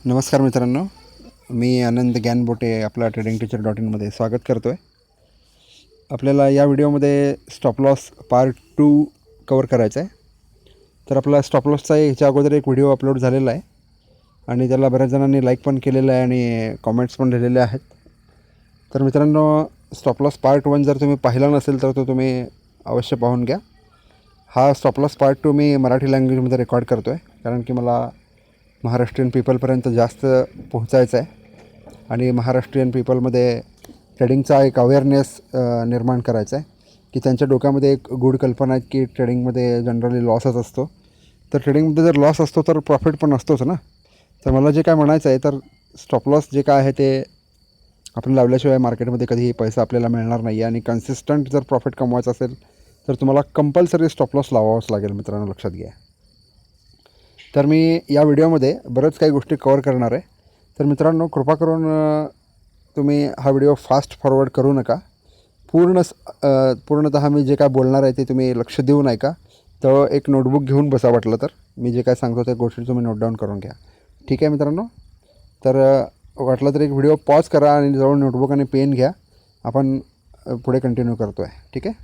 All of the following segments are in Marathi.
नमस्कार मित्रांनो, मी आनंद ज्ञानबोटे आपला tradingteacher.in स्वागत करतो आहे. आपल्याला या व्हिडिओमध्ये स्टॉप लॉस पार्ट 2 कवर करायचा आहे. तर आपला स्टॉप लॉसचा ह्याच्या अगोदर एक व्हिडिओ अपलोड झालेला आहे आणि त्याला बऱ्याच जणांनी लाईक पण केलेलं आहे आणि कॉमेंट्स पण लिहिलेले आहेत. तर मित्रांनो, स्टॉप लॉस पार्ट 1 जर तुम्ही पाहिला नसेल तर तो तुम्ही अवश्य पाहून घ्या. हा स्टॉप लॉस पार्ट 2 मी मराठी लँग्वेजमध्ये रेकॉर्ड करतो आहे, कारण की मला महाराष्ट्रीयन पीपलपर्यंत जास्त पोहोचायचं आहे आणि महाराष्ट्रीयन पीपलमध्ये ट्रेडिंगचा एक अवेअरनेस निर्माण करायचा आहे की त्यांच्या डोक्यामध्ये एक गूढ कल्पना आहे की ट्रेडिंगमध्ये जनरली लॉसच असतो. तर ट्रेडिंगमध्ये जर लॉस असतो तर प्रॉफिट पण असतोच ना. तर मला जे काय म्हणायचं आहे, तर स्टॉप लॉस जे काय आहे ते आपण लावल्याशिवाय मार्केटमध्ये कधीही पैसा आपल्याला मिळणार नाही. आणि कन्सिस्टंट जर प्रॉफिट कमवायचं असेल तर तुम्हाला कंपल्सरी स्टॉप लॉस लावावाच लागेल मित्रांनो, लक्षात घ्या. तर मी या व्हिडिओमध्ये बरंच काही गोष्टी कवर करणार आहे. तर मित्रांनो, कृपा करून तुम्ही हा व्हिडिओ फास्ट फॉरवर्ड करू नका. पूर्णतः मी जे काय बोलणार आहे ते तुम्ही लक्ष देऊन ऐका. तर एक नोटबुक घेऊन बसा, वाटलं तर मी जे काय सांगतो त्या गोष्टी तुम्ही नोट डाऊन करून घ्या. ठीक आहे मित्रांनो. तर वाटलं तर एक व्हिडिओ पॉज करा आणि जवळ नोटबुक आणि पेन घ्या. आपण पुढे कंटिन्यू करतो आहे. ठीक आहे.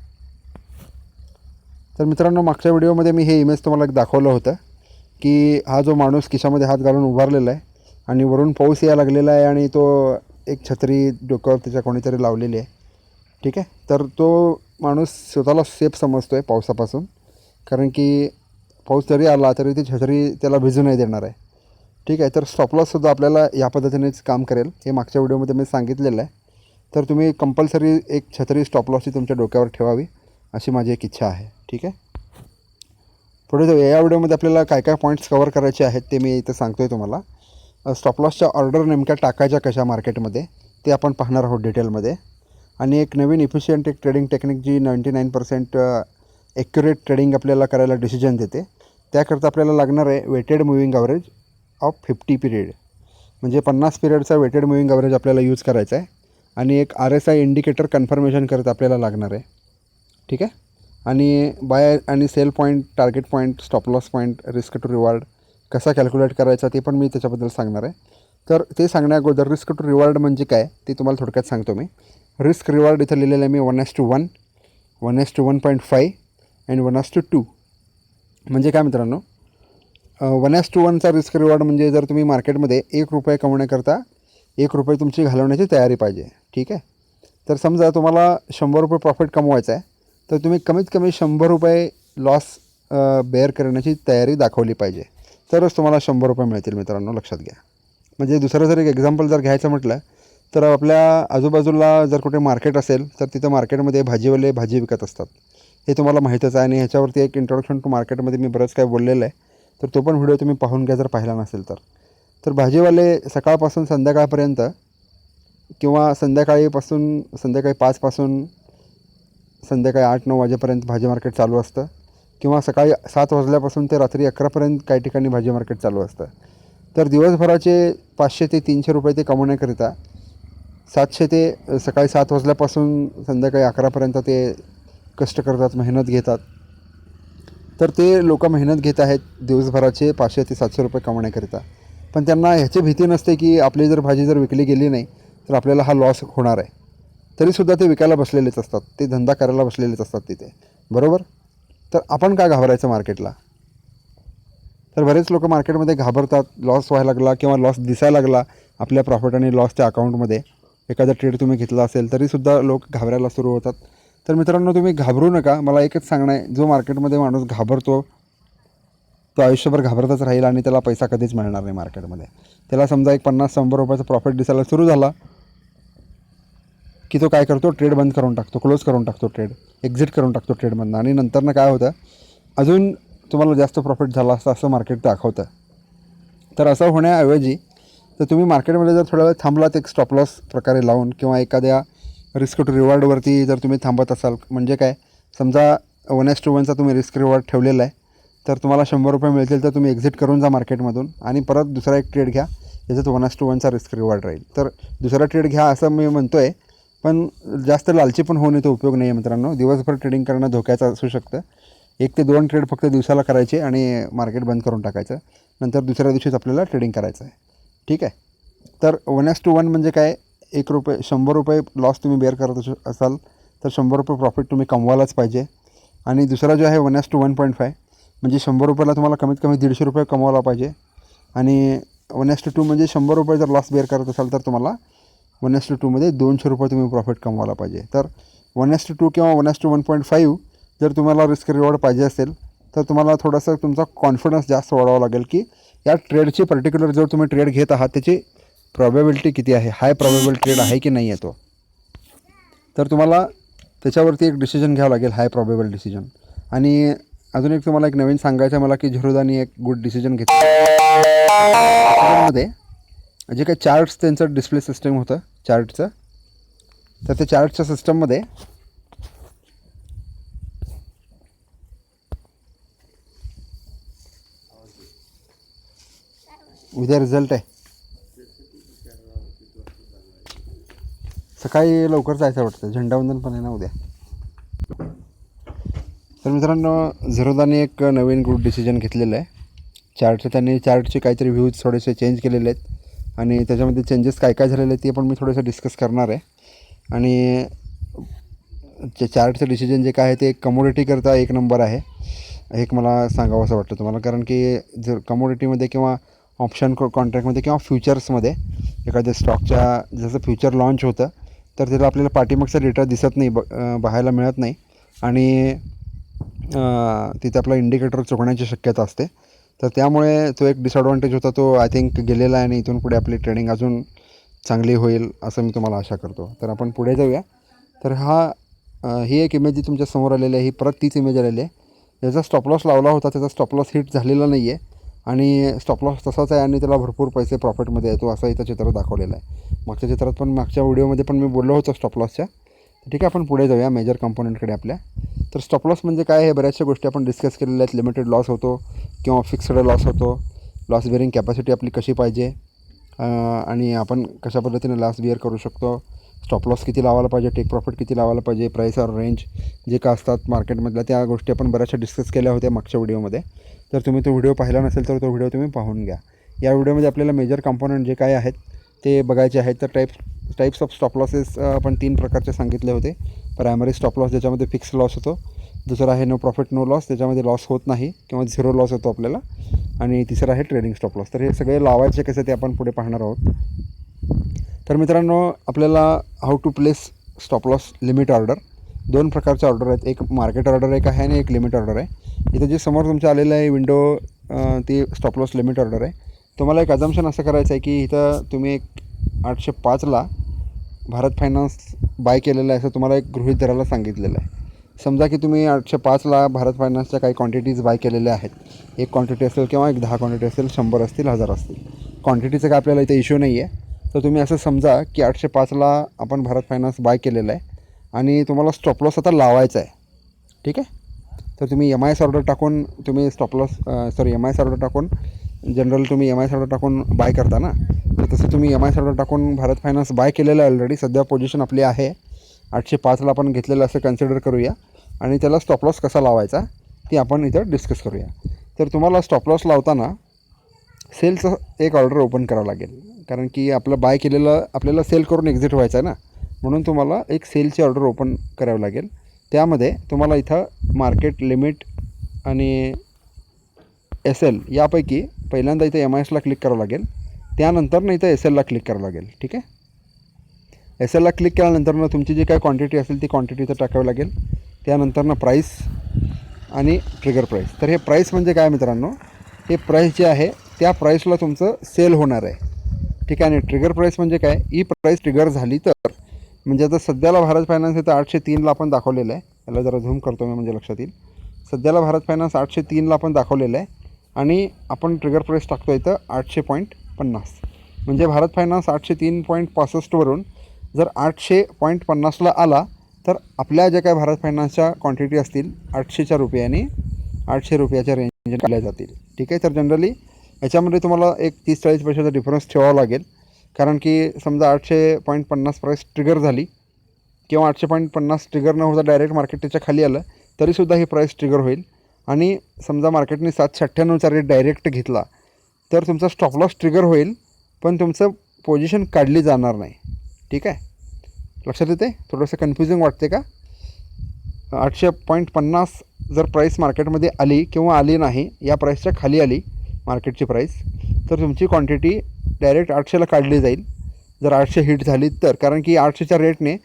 तर मित्रांनो, मागच्या व्हिडिओमध्ये मी हे इमेज तुम्हाला एक दाखवलं होतं की हा जो माणूस खिशामध्ये हात घालून उभारलेला आहे आणि वरून पाऊस यायला लागलेला आहे आणि तो एक छत्री डोक्यावर त्याच्या कोणीतरी लावलेली आहे. ठीक आहे. तर तो माणूस स्वतःला सेफ समजतो आहे पावसापासून, कारण की पाऊस जरी आला तरी ती छत्री त्याला भिजू नाही देणार आहे. ठीक आहे. तर स्टॉप लॉससुद्धा आपल्याला या पद्धतीनेच काम करेल, हे मागच्या व्हिडिओमध्ये मी सांगितलेलं आहे. तर तुम्ही कंपल्सरी एक छत्री स्टॉप लॉसची तुमच्या डोक्यावर ठेवावी, अशी माझी एक इच्छा आहे. ठीक आहे. पुढे जाऊया. या व्हिडिओमध्ये आपल्याला काय काय पॉईंट्स कवर करायचे आहेत ते मी इथं सांगतो आहे तुम्हाला. स्टॉप लॉसच्या ऑर्डर नेमक्या टाकायच्या कशा मार्केटमध्ये ते आपण पाहणार आहोत डिटेलमध्ये. आणि एक नवीन इफिशियंट एक ट्रेडिंग टेक्निक जी 99% ॲक्युरेट ट्रेडिंग आपल्याला करायला डिसिजन देते. त्याकरता आपल्याला लागणार आहे weighted moving average of 50 period, म्हणजे 50 पिरियडचा वेटेड मुव्हिंग ॲव्हरेज आपल्याला यूज करायचा आहे. आणि एक RSI इंडिकेटर कन्फर्मेशन करत आपल्याला लागणार आहे. ठीक आहे. आणि बाय आणि sell point, target point, stop loss point, risk to reward कसा कॅल्क्युलेट करायचा ते पण मी त्याच्याबद्दल सांगणार आहे. तर ते सांगण्या अगोदर रिस्क टू रिवॉर्ड म्हणजे काय ते तुम्हाला थोडक्यात सांगतो मी. रिस्क रिवॉर्ड इथं लिहिलेलं आहे मी 1:1, 1:1.5 आणि 1:2. म्हणजे काय मित्रांनो, 1:1चा रिस्क रिवॉर्ड म्हणजे जर तुम्ही मार्केटमध्ये ₹1 कमवण्याकरता ₹1 तुमची घालवण्याची तयारी पाहिजे. ठीक आहे. तर समजा तुम्हाला ₹100 प्रॉफिट कमवायचा आहे, तर तुम्ही कमीत कमी ₹100 लॉस बेअर करण्याची तयारी दाखवली पाहिजे, तरच तुम्हाला ₹100 मिळतील मित्रांनो, लक्षात घ्या. म्हणजे दुसरं जर एक एक्झाम्पल जर घ्यायचं म्हटलं तर आपल्या आजूबाजूला जर कुठे मार्केट असेल तर तिथं मार्केटमध्ये भाजीवाले भाजी विकत असतात, हे तुम्हाला माहीतच आहे. आणि ह्याच्यावरती एक इंट्रोडक्शन टू मार्केटमध्ये मी बरंच काय बोललेलं आहे, तर तो पण व्हिडिओ तुम्ही पाहून घ्या जर पाहिला नसेल तर. तर भाजीवाले सकाळपासून संध्याकाळपर्यंत किंवा संध्याकाळी 5 पासून संध्याकाळी 8-9 वाजेपर्यंत भाजी मार्केट चालू असतं, किंवा सकाळी 7 वाजल्यापासून ते रात्री 11पर्यंत काही ठिकाणी भाजी मार्केट चालू असतं. तर दिवसभराचे 500 ते 300 रुपये ते कमवण्याकरिता 700 ते सकाळी 7 वाजल्यापासून संध्याकाळी 11पर्यंत ते कष्ट करतात, मेहनत घेतात. तर ते लोक मेहनत घेत आहेत दिवसभराचे 500 ते 700 रुपये कमवण्याकरिता. पण त्यांना ह्याची भीती नसते की आपली जर भाजी जर विकली गेली नाही तर आपल्याला हा लॉस होणार आहे. तरीसुद्धा ते विकायला बसलेलेच असतात, ते धंदा करायला बसलेलेच असतात तिथे, बरोबर. तर आपण का घाबरायचं मार्केटला. तर बरेच लोक मार्केटमध्ये घाबरतात, लॉस व्हायला लागला किंवा लॉस दिसायला लागला आपल्या प्रॉफिट आणि लॉसच्या अकाउंटमध्ये, एखादा ट्रेड तुम्ही घेतला असेल तरीसुद्धा लोक घाबरायला सुरू होतात. तर मित्रांनो, तुम्ही घाबरू नका. मला एकच सांगणं आहे, जो मार्केटमध्ये माणूस घाबरतो तो आयुष्यभर घाबरतच राहील आणि त्याला पैसा कधीच मिळणार नाही मार्केटमध्ये. त्याला समजा एक 50-100 रुपयाचा प्रॉफिट दिसायला सुरू झाला की तो काय करतो, ट्रेड बंद करून टाकतो, क्लोज करून टाकतो, ट्रेड एक्झिट करून टाकतो ट्रेडमधनं. आणि नंतरनं काय होतं, अजून तुम्हाला जास्त प्रॉफिट झाला असं मार्केट दाखवतं. तर असं होण्याऐवजी तर तुम्ही मार्केटमध्ये जर थोडा वेळ थांबलात एक स्टॉप लॉस प्रकारे लावून, किंवा एखाद्या रिस्क टू रिवॉर्डवरती जर तुम्ही थांबत असाल, म्हणजे काय, समजा 1:1चा तुम्ही रिस्क रिवॉर्ड ठेवलेला आहे, तर तुम्हाला ₹100 मिळतील, तर तुम्ही एक्झिट करून जा मार्केटमधून आणि परत दुसरा एक ट्रेड घ्या, त्याच्यात 1:1चा रिस्क रिवॉर्ड राहील. तर दुसरा ट्रेड घ्या असं मी म्हणतो आहे, पण जास्त लालची पण होऊन तो उपयोग नाही आहे मित्रांनो. दिवसभर ट्रेडिंग करणं धोक्याचं असू शकतं. 1 ते 2 ट्रेड फक्त दिवसाला करायचे आणि मार्केट बंद करून टाकायचं. नंतर दुसऱ्या दिवशीच आपल्याला ट्रेडिंग करायचं आहे. ठीक आहे. तर 1:1 म्हणजे काय, ₹1 ₹100 लॉस तुम्ही बेअर करत असाल तर ₹100 प्रॉफिट तुम्ही कमवायलाच पाहिजे. आणि दुसरा जो आहे 1:1.5 म्हणजे ₹100ला तुम्हाला कमीत कमी ₹150 कमवायला पाहिजे. आणि 1:2 म्हणजे ₹100 जर लॉस बेअर करत असाल तर तुम्हाला 1:2 मध्ये ₹200 तुम्ही प्रॉफिट कमवायला पाहिजे. तर 1:2 किंवा 1:1.5 जर तुम्हाला रिस्क रिवॉर्ड पाहिजे असेल तर तुम्हाला थोडंसं तुमचा कॉन्फिडन्स जास्त वाढवावा लागेल की या ट्रेडची पर्टिक्युलर जर तुम्ही ट्रेड घेत आहात त्याची प्रॉबॅबिलिटी किती आहे, हाय प्रॉबेबल ट्रेड आहे की नाही आहे तो. तर तुम्हाला त्याच्यावरती एक डिसिजन घ्यावं लागेल, हाय प्रॉबेबल डिसिजन. आणि अजून एक तुम्हाला एक नवीन सांगायचं आहे मला की झिरोदानी एक गुड डिसिजन घेतलं. त्याच्यामध्ये जे काही चार्ट्स त्यांचं डिस्प्ले सिस्टम होतं चार्टचं, तर त्या चार्टच्या सिस्टममध्ये उद्या रिझल्ट आहे. सकाळी लवकर जायचं वाटतं, झेंडावंदन पण आहे ना उद्या. तर मित्रांनो, झिरोदाने एक नवीन गुड डिसिजन घेतलेलं आहे चार्टचं. त्यांनी चार्टचे काहीतरी व्ह्यूज थोडेसे चेंज केलेले आहेत आणि त्याच्यामध्ये चेंजेस काय काय झालेले आहेत ते पण मी थोडंसं डिस्कस करणार आहे. आणि चार्टचं डिसिजन जे काय आहे ते कमोडिटीकरता एक नंबर आहे, एक मला सांगावं असं वाटतं तुम्हाला. कारण की जर कमोडिटीमध्ये किंवा ऑप्शन कॉन्ट्रॅक्टमध्ये किंवा फ्युचर्समध्ये एखाद्या स्टॉकच्या जसं फ्युचर लॉन्च होतं तर त्याला आपल्याला पाठीमागचा डेटा दिसत नाही, पाहायला मिळत नाही आणि तिथे आपला इंडिकेटर चुकण्याची शक्यता असते. तर त्यामुळे तो एक डिसॲडव्हान्टेज होता, तो आय थिंक गेलेला आहे आणि इथून पुढे आपली ट्रेडिंग अजून चांगली होईल असं मी तुम्हाला आशा करतो. तर आपण पुढे जाऊया. तर ही एक इमेज जी तुमच्या समोर आलेली आहे ही परत तीच इमेज आलेली आहे. ज्याचा स्टॉप लॉस लावला होता त्याचा स्टॉप लॉस हिट झालेला नाही आहे आणि स्टॉप लॉस तसाच आहे आणि त्याला भरपूर पैसे प्रॉफिटमध्ये येतो असं इथं चित्र दाखवलेलं आहे. मागच्या चित्रात पण मागच्या व्हिडिओमध्ये पण मी बोललो होतो स्टॉप लॉसच्या. ठीक आहे, आपण पुढे जाऊया मेजर कंपोनंटकडे आपल्या. तर स्टॉप लॉस म्हणजे काय, हे बऱ्याचशा गोष्टी आपण डिस्कस केलेल्या आहेत. लिमिटेड लॉस होतो किंवा फिक्स्ड लॉस होतो, लॉस बेअरिंग कॅपॅसिटी आपली कशी पाहिजे आणि आपण कशा पद्धतीने लॉस बिअर करू शकतो, स्टॉप लॉस किती लावायला पाहिजे, टेक प्रॉफिट किती लावायला पाहिजे, प्राईस और रेंज जे का असतात मार्केटमधल्या त्या गोष्टी आपण बऱ्याचशा डिस्कस केल्या होत्या मागच्या व्हिडिओमध्ये. तर तुम्ही तो व्हिडिओ पाहिला नसेल तर तो व्हिडिओ तुम्ही पाहून घ्या. या व्हिडिओमध्ये आपल्याला मेजर कंपोनंट जे काय आहेत ते बघायचे आहेत. तर टाईप्स ऑफ स्टॉप लॉसेस आपण 3 प्रकारचे सांगितले होते. प्रायमरी स्टॉप लॉस ज्याच्यामध्ये फिक्स लॉस होतो, दुसरा आहे नो प्रॉफिट नो लॉस त्याच्यामध्ये लॉस होत नाही किंवा झिरो लॉस होतो आपल्याला, आणि तिसरं आहे ट्रेडिंग स्टॉप लॉस. तर हे सगळे लावायचे कसे ते आपण पुढे पाहणार आहोत. तर मित्रांनो, आपल्याला how to place stop loss limit order, 2 प्रकारचे ऑर्डर आहेत. एक मार्केट ऑर्डर एक आहे आणि एक लिमिट ऑर्डर आहे. इथं जे समोर तुमच्या आलेलं आहे विंडो ती स्टॉप लॉस लिमिट ऑर्डर आहे. तुम्हाला एक अजम्पशन असं करायचं आहे की इथं तुम्ही एक 805ला भारत फायनान्स बाय केलेलं आहे असं तुम्हाला एक गृहीत धरायला सांगितलेलं आहे. समजा की तुम्ही 805ला भारत फायनान्सच्या काही क्वांटिटीज बाय केलेल्या आहेत. एक क्वांटिटी असेल किंवा एक 10 क्वांटिटी असेल, 100 असतील, 1000 असतील. क्वांटिटीचं काय आपल्याला इथे इश्यू नाही आहे. तर तुम्ही असं समजा की 805ला आपण भारत फायनान्स बाय केलेलं आहे आणि तुम्हाला स्टॉप लॉस आता लावायचा आहे. ठीक आहे, तर तुम्ही MIS ऑर्डर टाकून तुम्ही MIS ऑर्डर टाकून जनरल तुम्ही MIS ऑर्डर टाकून बाय करता ना, तर तसं तुम्ही MIS ऑर्डर टाकून भारत फायनान्स बाय केलेलं आहे ऑलरेडी. सध्या पोझिशन आपली आहे 805ला आपण घेतलेलं असं कन्सिडर करूया आणि त्याला स्टॉप लॉस कसा लावायचा ती आपण इथं डिस्कस करूया. तर तुम्हाला स्टॉप लॉस लावताना सेलचं एक ऑर्डर ओपन करावं लागेल, कारण की आपलं बाय केलेलं आपल्याला सेल करून एक्झिट व्हायचं आहे ना, म्हणून तुम्हाला एक सेलची ऑर्डर ओपन करावं लागेल. त्यामध्ये तुम्हाला इथं मार्केट लिमिट आणि SL यापैकी पहिल्यांदा इथं MISला क्लिक करावं लागेल, त्यानंतर इथं SLला क्लिक करावं लागेल. ठीक आहे, SLला क्लिक केल्यानंतर तुमची जी काय क्वांटिटी असेल ती क्वांटिटी इथं टाकावी लागेल. त्यानंतर प्राईस आणि ट्रिगर प्राईस. तर हे प्राईस म्हणजे काय मित्रांनो, हे प्राईस जे आहे त्या प्राईसला तुमचं सेल होणार आहे. ठीक आहे, आणि ट्रिगर प्राईस म्हणजे काय, ही प्राईस ट्रिगर झाली तर, म्हणजे आता सध्याला भारत फायनान्स इथं 803ला आपण दाखवलेलं आहे. याला जरा झूम करतो मी म्हणजे लक्षात येईल. सध्याला भारत फायनान्स 803ला आपण दाखवलेलं आहे आणि आपण ट्रिगर प्राईस टाकतो इथं 800.50. म्हणजे भारत फायनान्स 803.65वरून जर 800.50ला आला तर आपल्या ज्या काय भारत फायनान्सच्या क्वांटिटी असतील 800च्या रुपयाने 800 रुपयाच्या रेंज काढल्या जातील. ठीक आहे, तर जनरली याच्यामध्ये तुम्हाला एक 30-40 पैशाचा डिफरन्स ठेवावा लागेल, कारण की समजा 800.50 प्राईस ट्रिगर झाली किंवा 800.50 ट्रिगर न होता डायरेक्ट मार्केट त्याच्या खाली आलं तरीसुद्धा ही प्राईस ट्रिगर होईल. आणि समजा मार्केटने 798चा रेट डायरेक्ट घेतला तर तुमचा स्टॉप लॉस ट्रिगर होईल, पण तुमचं पोझिशन काढली जाणार नाही. ठीक आहे, लक्षात येते? थोडंसं कन्फ्युजिंग वाटते का? 800.50 जर प्राईस मार्केटमध्ये आली किंवा आली नाही, या प्राईसच्या खाली आली मार्केटची प्राईस, तर तुमची क्वांटिटी डायरेक्ट 800ला काढली जाईल. जर 800 हिट झाली तर, कारण की 800च्या रेटने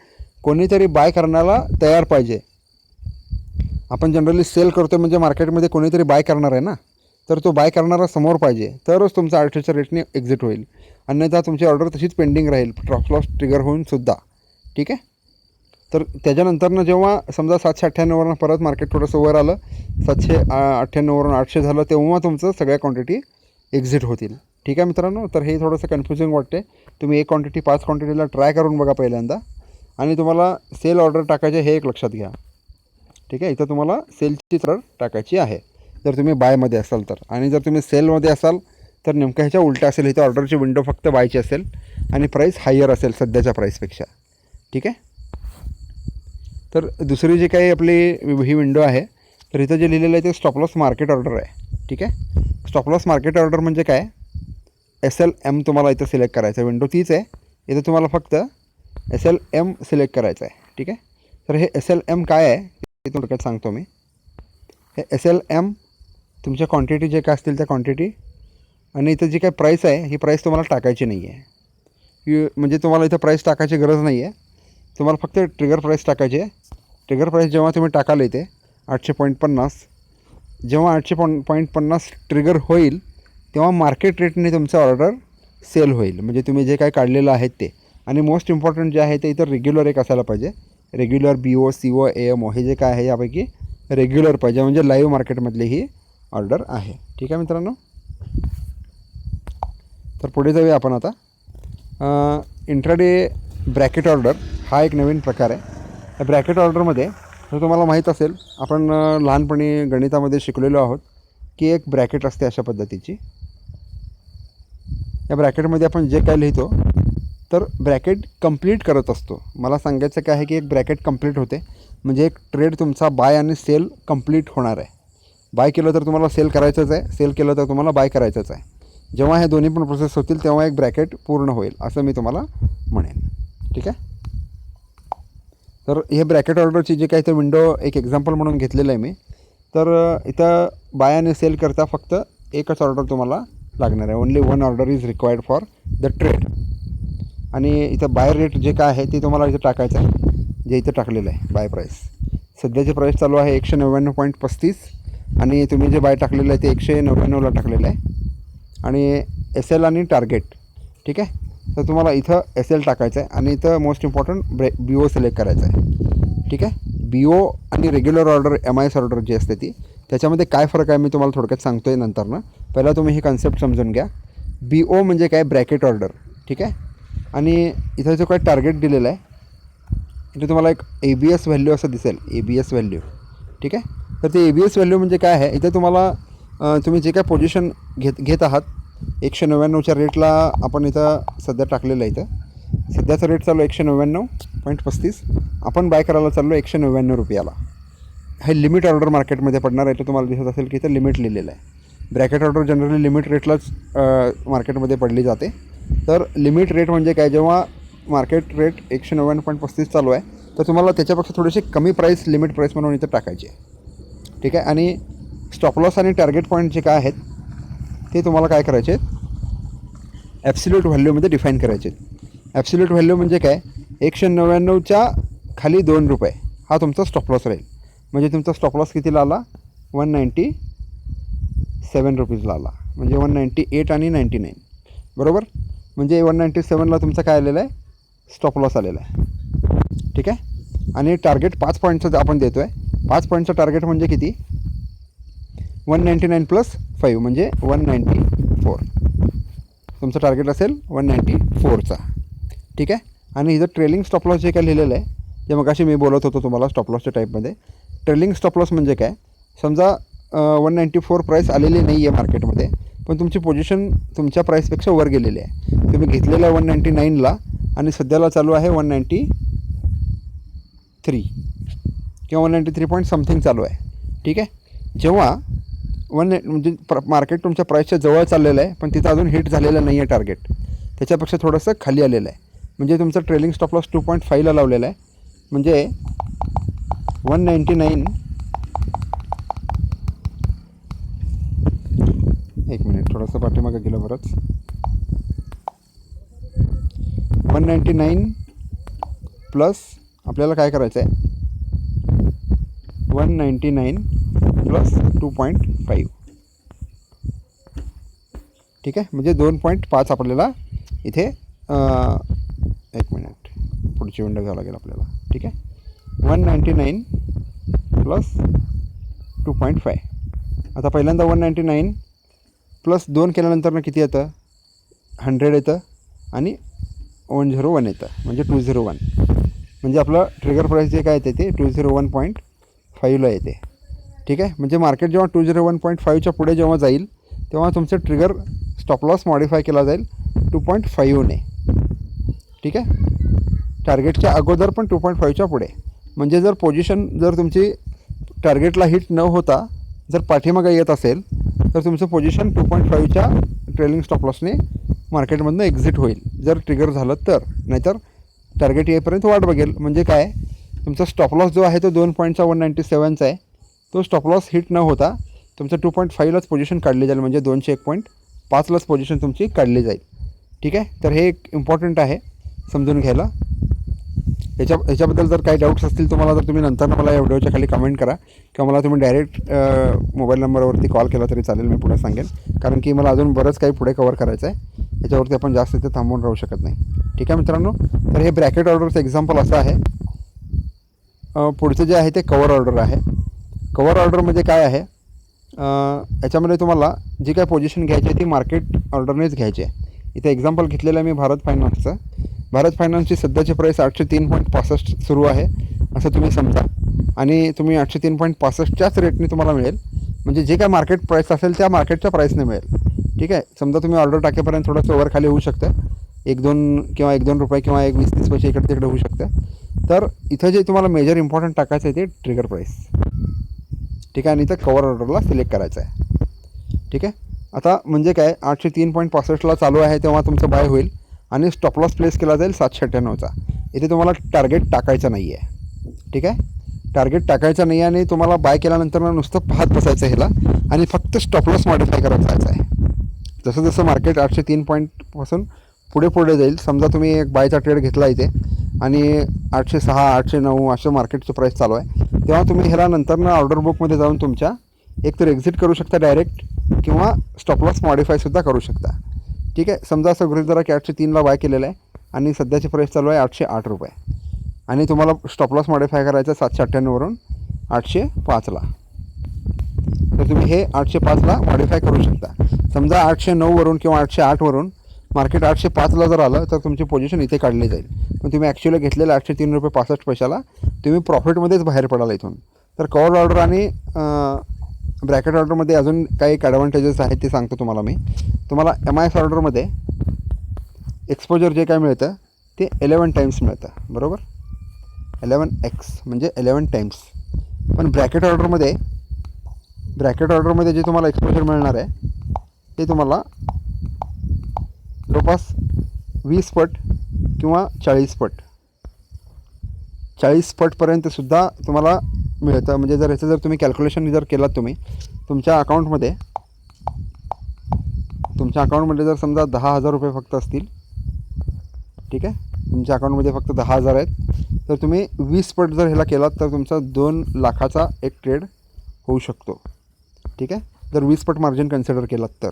कोणीतरी बाय करण्याला तयार पाहिजे. आपण जनरली सेल करतो म्हणजे मार्केटमध्ये कोणीतरी बाय करणार आहे ना, तर तो बाय करणारा समोर पाहिजे, तरच तुमचा 800च्या रेटने एक्झिट होईल. अन्यथा तुमची ऑर्डर तशीच पेंडिंग राहील, स्टॉप लॉस ट्रिगर होऊन सुद्धा. ठीक आहे, तर त्याच्यानंतरनं जेव्हा समजा 798वरून परत मार्केट थोडंसं वर आलं, 798वरून 800 झालं, तेव्हा तुमचं सगळ्या क्वांटिटी एक्झिट होतील. ठीक आहे मित्रांनो, तर हे थोडंसं कन्फ्युजिंग वाटते. तुम्ही एक क्वांटिटी 5 क्वांटिटीला ट्राय करून बघा पहिल्यांदा, आणि तुम्हाला सेल ऑर्डर टाकायचे हे एक लक्षात घ्या. ठीक आहे, इथं तुम्हाला सेलची ऑर्डर टाकायची आहे जर तुम्ही बायमध्ये असाल तर. आणि जर तुम्ही सेलमध्ये असाल तर नेमकं ह्याच्या उलटं असेल, इथं ऑर्डरची विंडो फक्त बायची असेल आणि प्राईस हायर असेल सध्याच्या प्राईसपेक्षा. ठीक आहे, तर दुसरी जी काही आपली ही विंडो आहे, तर इथं जे लिहिलेलं आहे ते स्टॉप लॉस मार्केट ऑर्डर आहे. ठीक आहे, स्टॉप लॉस मार्केट ऑर्डर म्हणजे काय? SLM तुम्हाला इथं सिलेक्ट करायचं आहे. विंडो तीच आहे, इथं तुम्हाला फक्त SLM सिलेक्ट करायचं आहे. ठीक आहे, तर हे SLM काय आहे ते थोडक्यात सांगतो मी. हे SLM तुमच्या क्वांटिटी जे काय असतील त्या क्वांटिटी, आणि इथं जी काही प्राईस आहे ही प्राईस तुम्हाला टाकायची नाही आहे. म्हणजे तुम्हाला इथं प्राईस टाकायची गरज नाही आहे, तुम्हाला फक्त ट्रिगर प्राईस टाकायची आहे. ट्रिगर प्राईस जेव्हा तुम्ही टाकाल इथे 800.50, जेव्हा 800.50 ट्रिगर होईल तेव्हा मार्केट रेटने तुमचं ऑर्डर सेल होईल. म्हणजे तुम्ही जे काय काढलेलं आहे ते. आणि मोस्ट इम्पॉर्टंट जे आहे ते इथं रेग्युलर एक असायला पाहिजे. रेग्युलर BO CO AMO हे जे काय आहे यापैकी रेग्युलर पाहिजे, म्हणजे लाईव्ह मार्केटमधली ही ऑर्डर आहे. ठीक आहे मित्रांनो, तर पुढे जाऊया आपण आता. इंट्राडे ब्रॅकेट ऑर्डर हा एक नवीन प्रकार आहे. या ब्रॅकेट ऑर्डरमध्ये जर तुम्हाला माहीत असेल, आपण लहानपणी गणितामध्ये शिकलेलो आहोत की एक ब्रॅकेट असते अशा पद्धतीची. या ब्रॅकेटमध्ये आपण जे काय लिहितो तर ब्रॅकेट कंप्लीट करत असतो. मला सांगायचं काय आहे की एक ब्रॅकेट कंप्लीट होते म्हणजे एक ट्रेड तुमचा बाय आणि सेल कंप्लीट होणार आहे. बाय केलं तर तुम्हाला सेल करायचंच आहे, सेल केलं तर तुम्हाला बाय करायचंच आहे. जेव्हा हे दोन्ही पण प्रोसेस होतील तेव्हा एक ब्रॅकेट पूर्ण होईल असं मी तुम्हाला म्हणेन. ठीक आहे, तर हे ब्रॅकेट ऑर्डरची जे काही ते विंडो एक एक्झाम्पल म्हणून घेतलेलं आहे मी. तर इथं बाय आणि सेल करता फक्त एकच ऑर्डर तुम्हाला लागणार आहे. Only one order is required for the trade. आणि इथं बाय रेट जे काय आहे ते तुम्हाला इथं टाकायचं आहे, जे इथं टाकलेलं आहे बाय प्राईस. सध्याची प्राईस चालू आहे 199.35 आणि तुम्ही जे बाय टाकलेलं आहे ते 199ला टाकलेलं आहे. आणि SL आणि टार्गेट. ठीक आहे, तर तुम्हाला इथं SL टाकायचं आहे आणि इथं मोस्ट इम्पॉर्टंट BO सिलेक्ट करायचं आहे. ठीक आहे, BO आणि रेग्युलर ऑर्डर MIS ऑर्डर जी असते ती, त्याच्यामध्ये काय फरक आहे मी तुम्हाला थोडक्यात सांगतो आहे नंतरनं. पहिला तुम्ही ही कन्सेप्ट समजून घ्या. BO म्हणजे काय? Bracket order. ठीक आहे, आणि इथं जो काय टार्गेट दिलेला आहे इथे तुम्हाला एक ABS व्हॅल्यू असं दिसेल, ABS व्हॅल्यू. ठीक आहे, तर ते ABS व्हॅल्यू म्हणजे काय आहे? इथे तुम्हाला तुम्ही जे काय पोझिशन घेत आहात 199च्या रेटला आपण इथं सध्या टाकलेलं आहे. इथं सध्याचा रेट चालू 199.35, आपण बाय करायला चाललो 199 रुपयाला. हे लिमिट ऑर्डर मार्केटमध्ये पडणार आहे. तर तुम्हाला दिसत असेल की इथं लिमिट लिहिलेलं आहे. ब्रॅकेट ऑर्डर जनरली लिमिट रेटलाच मार्केटमध्ये पडली जाते. तर लिमिट रेट म्हणजे काय? जेव्हा मार्केट रेट 199.35 चालू आहे तर तुम्हाला त्याच्यापेक्षा थोडीशी कमी प्राईस लिमिट प्राईस म्हणून इथं टाकायची आहे. ठीक आहे, आणि स्टॉप लॉस आणि टार्गेट पॉईंट जे काय आहेत ते तुम्हाला काय करायचे आहेत? ॲब्सोल्यूट व्हॅल्यूमध्ये डिफाईन करायचे आहेत. ॲब्सोल्यूट व्हॅल्यू म्हणजे काय? 199च्या खाली 2 रुपये हा तुमचा स्टॉप लॉस राहील. म्हणजे तुमचा स्टॉप लॉस कितीला आला? 197 रुपीजला आला. म्हणजे 198 आणि 99 बरोबर. म्हणजे 197ला तुमचा काय आलेला आहे? स्टॉप लॉस आलेला आहे. ठीक आहे, आणि टार्गेट 5 पॉईंटचं आपण देतो आहे. 5 पॉईंटचं टार्गेट म्हणजे किती? 199 + 5 म्हणजे 194. तुमचं टार्गेट असेल 194चा. ठीक आहे, आणि इथं ट्रेलिंग स्टॉप लॉस जे काय लिहिलेलं आहे, जे मगाशी मी बोलत होतो तुम्हाला स्टॉप लॉसच्या टाईपमध्ये. ट्रेलिंग स्टॉप लॉस म्हणजे काय? समजा 194 प्राईस आलेली नाही आहे मार्केटमध्ये, पण तुमची पोझिशन तुमच्या प्राईसपेक्षा वर गेलेली आहे. तुम्ही घेतलेलं आहे 199ला आणि सध्याला चालू आहे 193 किंवा 193 पॉईंट समथिंग चालू आहे. ठीक आहे, जेव्हा म्हणजे मार्केट तुमच्या प्राईसच्या जवळ चाललेलं आहे पण तिथं अजून हिट झालेलं नाही आहे टार्गेट, त्याच्यापेक्षा थोडंसं खाली आलेलं आहे. म्हणजे तुमचं ट्रेलिंग स्टॉप लॉस 2.5ला लावलेला आहे. म्हणजे 199 एक मिनिट थोडंसं पाठीमागं गेलं बरंच. 199 प्लस आपल्याला काय करायचं आहे 199 प्लस 2.5 ठीक आहे. म्हणजे 2.5 आपल्याला इथे एक मिनिट पुढची विंडो घ्यावं लागेल आपल्याला. ठीक आहे. 199 प्लस 2.5. आता पहिल्यांदा 199 प्लस 2 केल्यानंतर ना किती येतं 100 येतं आणि 101 येतं म्हणजे 201. म्हणजे आपलं ट्रिगर प्राईस जे काय येते ते 201.5ला येते. ठीक आहे. म्हणजे मार्केट जेव्हा 201.5च्या पुढे जेव्हा जाईल तेव्हा तुमचं ट्रिगर स्टॉप लॉस मॉडिफाय केला जाईल 2.5ने. ठीक आहे. टार्गेटच्या अगोदर पण 2.5च्या पुढे. म्हणजे जर पोझिशन जर तुमची टार्गेटला हिट न होता जर पाठीमागे येत असेल तर तुमचं position 2.5च्या trailing stop Lausanne मार्केटमधनं exit होईल जर ट्रिगर झालं तर. नाहीतर टार्गेट येईपर्यंत वाट बघेल. म्हणजे काय तुमचा स्टॉप लॉस जो आहे तो 2 पॉईंटचा 197चा आहे. तो स्टॉप लॉस हिट न होता तुमचं 2.5लाच पोझिशन काढली जाईल. म्हणजे 201.5लाच पोझिशन तुमची काढली जाईल. ठीक आहे. तर हे एक इम्पॉर्टंट आहे समजून घ्यायला. याच्याबद्दल जर काही डाऊट्स असतील तुम्हाला तर तुम्ही नंतर मला या व्हिडिओच्या खाली कमेंट करा किंवा मला तुम्ही डायरेक्ट मोबाईल नंबरवरती कॉल केला तरी चालेल. मी पुढे सांगेन. कारण की मला अजून बरंच काही पुढे कवर करायचं आहे. याच्यावरती आपण जास्त इथे थांबून राहू शकत नाही. ठीक आहे मित्रांनो. तर हे ब्रॅकेट ऑर्डरचं एक्झाम्पल असं आहे. पुढचं जे आहे ते कवर ऑर्डर आहे. कवर ऑर्डर म्हणजे काय आहे याच्यामध्ये तुम्हाला जी काय पोझिशन घ्यायची आहे ती मार्केट ऑर्डरनेच घ्यायची आहे. इथे एक्झाम्पल घेतलेलं आहे मी भारत फायनान्सचं. भारत फायनान्सची सध्याची प्राईस 803.65 सुरू आहे असं तुम्ही समजा. आणि तुम्ही 803.65च्याच रेटने तुम्हाला मिळेल. म्हणजे जे काय मार्केट प्राईस असेल त्या मार्केटच्या प्राईसने मिळेल. ठीक आहे. समजा तुम्ही ऑर्डर टाकेपर्यंत थोडंसं वर खाली होऊ शकतं. 1-2 किंवा 1-2 रुपये किंवा 20-30 पैसे इकडे तिकडे होऊ शकतं. तर इथं जे तुम्हाला मेजर इम्पॉर्टंट टाकायचं आहे ते ट्रिगर प्राईस. ठीक आहे. आणि इथं कवर ऑर्डरला सिलेक्ट करायचं आहे. ठीक आहे. आता म्हणजे काय 803.65ला चालू आहे तेव्हा तुमचं बाय होईल आणि स्टॉप लॉस प्लेस केला जाईल 798चा. इथे तुम्हाला टार्गेट टाकायचं नाही आहे. ठीक आहे. टार्गेट टाकायचं नाही आहे आणि तुम्हाला बाय केल्यानंतर नुसतं पाहत बसायचं ह्याला आणि फक्त स्टॉप लॉस मॉडिफाय करत जायचं आहे. जसं जसं मार्केट 803 पॉईंटपासून पुढे पुढे जाईल. समजा तुम्ही एक बायचा ट्रेड घेतला इथे आणि 806 809 असं मार्केटचं प्राईस चालू आहे तेव्हा तुम्ही ह्याला नंतरनं ऑर्डर बुकमध्ये जाऊन तुमच्या एकतर एक्झिट करू शकता डायरेक्ट किंवा स्टॉप लॉस मॉडिफायसुद्धा करू शकता. ठीक आहे. समजा असं गृहीत धरा की 803ला बाय केलेलं आहे आणि सध्याची प्राईस चालू आहे 808 रुपये आणि तुम्हाला स्टॉप लॉस मॉडिफाय करायचं 798वरून 805ला. तर तुम्ही हे 805ला मॉडिफाय करू शकता. समजा 809वरून किंवा 808वरून मार्केट 805ला जर आलं तर तुमची पोझिशन इथे काढली जाईल. पण तुम्ही ॲक्च्युअली घेतलेलं 803.65 तुम्ही प्रॉफिटमध्येच बाहेर पडाल इथून. तर कवर ऑर्डर आणि ब्रॅकेट ऑर्डरमध्ये अजून काही ॲडव्हान्टेजेस आहेत ते सांगतो तुम्हाला मी. तुम्हाला MIS ऑर्डरमध्ये एक्सपोजर जे काय मिळतं ते 11 टाईम्स मिळतं. बरोबर. 11x म्हणजे 11 टाईम्स. पण ब्रॅकेट ऑर्डरमध्ये जे तुम्हाला एक्सपोजर मिळणार आहे ते तुम्हाला जवळपास 20 पट किंवा 40 पटपर्यंतसुद्धा तुम्हाला मिळतं. म्हणजे जर ह्याचं जर तुम्ही कॅल्क्युलेशन जर केलात तुम्ही तुमच्या अकाउंटमध्ये जर समजा 10,000 रुपये फक्त असतील. ठीक आहे. तुमच्या अकाउंटमध्ये फक्त 10,000 आहेत तर तुम्ही 20 पट जर ह्याला केलात तर तुमचा 2 लाखाचा एक ट्रेड होऊ शकतो. ठीक आहे. जर 20 पट मार्जिन कन्सिडर केलात तर.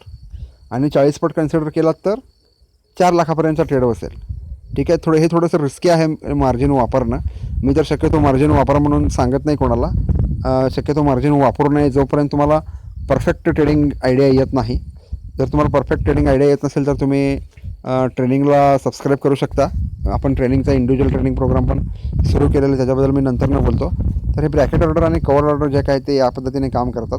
आणि 40 पट कन्सिडर केलात तर 4 लाखापर्यंतचा ट्रेड बसेल. ठीक आहे. हे थोडंसं रिस्की आहे मार्जिन वापरणं. मी तर शक्यतो मार्जिन वापरा म्हणून सांगत नाही कोणाला. शक्यतो मार्जिन वापरू नये जोपर्यंत तुम्हाला परफेक्ट ट्रेडिंग आयडिया येत नाही. जर तुम्हाला परफेक्ट ट्रेडिंग आयडिया येत नसेल तर तुम्ही ट्रेनिंगला सबस्क्राईब करू शकता. आपण ट्रेनिंगचा इंडिव्हिज्युअल ट्रेनिंग प्रोग्राम पण सुरू केलेला आहे त्याच्याबद्दल मी नंतर बोलतो. तर हे ब्रॅकेट ऑर्डर आणि कवर ऑर्डर जे काय ते या पद्धतीने काम करतात.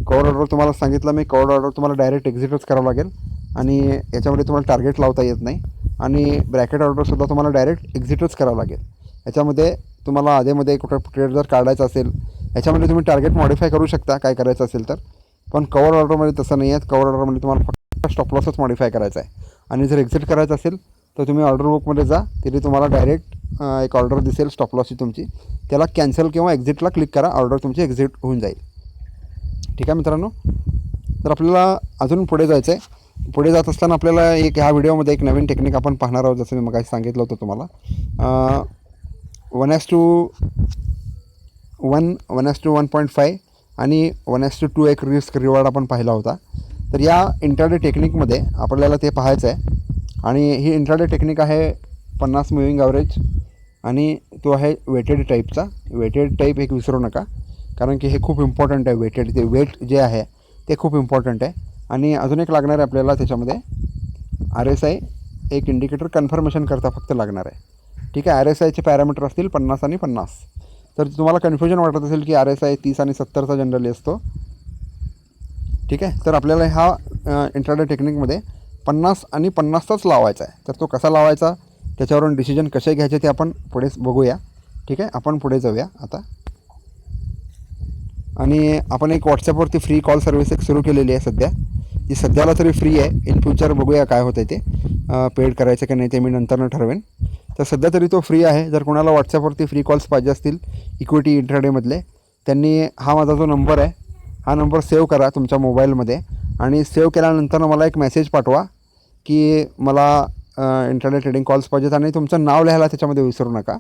कवर ऑर्डर तुम्हाला सांगितलं मी कवर ऑर्डर तुम्हाला डायरेक्ट एक्झिटच करावं लागेल आणि याच्यामध्ये तुम्हाला टार्गेट लावता येत नाही. आणि ब्रॅकेट ऑर्डरसुद्धा तुम्हाला डायरेक्ट एक्झिटच करावं लागेल. याच्यामध्ये तुम्हाला आधीमध्ये कुठं ट्रेड जर काढायचा असेल याच्यामध्ये तुम्ही टार्गेट मॉडिफाय करू शकता काय करायचं असेल तर. पण कवर ऑर्डरमध्ये तसं नाही आहे. कवर ऑर्डरमध्ये तुम्हाला फक्त स्टॉप लॉसच मॉडिफाय करायचा आहे आणि जर एक्झिट करायचं असेल तर तुम्ही ऑर्डर बुकमध्ये जा, तिथे तुम्हाला डायरेक्ट एक ऑर्डर दिसेल स्टॉप लॉसची तुमची, त्याला कॅन्सल किंवा एक्झिटला क्लिक करा, ऑर्डर तुमची एक्झिट होऊन जाईल. ठीक आहे मित्रांनो. तर आपल्याला अजून पुढे जायचं आहे. पुढे जात असताना आपल्याला ह्या व्हिडिओमध्ये एक नवीन टेक्निक आपण पाहणार आहोत. जसं मी मगाशी सांगितलं होतं तुम्हाला, 1:1, 1:1.5 आणि 1:2 एक रिस्क रिवॉर्ड आपण पाहिला होता. तर या इंट्राडे टेक्निकमध्ये आपल्याला ते पाहायचं आहे. आणि ही इंट्राडे टेक्निक आहे 50 मूव्हिंग ॲव्हरेज, आणि तो आहे वेटेड टाईपचा. वेटेड टाईप एक विसरू नका, कारण की हे खूप इम्पॉर्टंट आहे. वेटेड ते वेट जे आहे ते खूप इम्पॉर्टंट आहे. आणि अजून एक लागणार आहे आपल्याला त्याच्यामध्ये RSI, एक इंडिकेटर कन्फर्मेशन करता फक्त लागणार आहे. ठीक आहे. RSIचे पॅरामीटर असतील 50 आणि 50. तर तुम्हाला कन्फ्युजन वाटत असेल की RSI 30 आणि 70चा जनरली असतो. ठीक आहे. तर आपल्याला ह्या इंट्राडे टेक्निकमध्ये 50 आणि 50चाच लावायचा आहे. तर तो कसा लावायचा, त्याच्यावरून डिसिजन कसे घ्यायचे ते आपण पुढे बघूया. ठीक आहे. आपण पुढे जाऊया आता. आणि आपण एक व्हॉट्सॲपवरती फ्री कॉल सर्व्हिस एक सुरू केलेली आहे सध्या. ती सध्याला तरी फ्री आहे. इन फ्युचर बघूया काय होतं ते, पेड करायचं की नाही ते मी नंतरनं ठरवेन. तर सध्या तरी तो फ्री आहे. जर कोणाला व्हॉट्सॲपवरती फ्री कॉल्स पाहिजे असतील इक्विटी इंट्राडेमधले, त्यांनी हा माझा जो नंबर आहे हा नंबर सेव्ह करा तुमच्या मोबाईलमध्ये, आणि सेव्ह केल्यानंतर मला एक मेसेज पाठवा की मला इंट्राडे ट्रेडिंग कॉल्स पाहिजेत, आणि तुमचं नाव लिहायला त्याच्यामध्ये विसरू नका,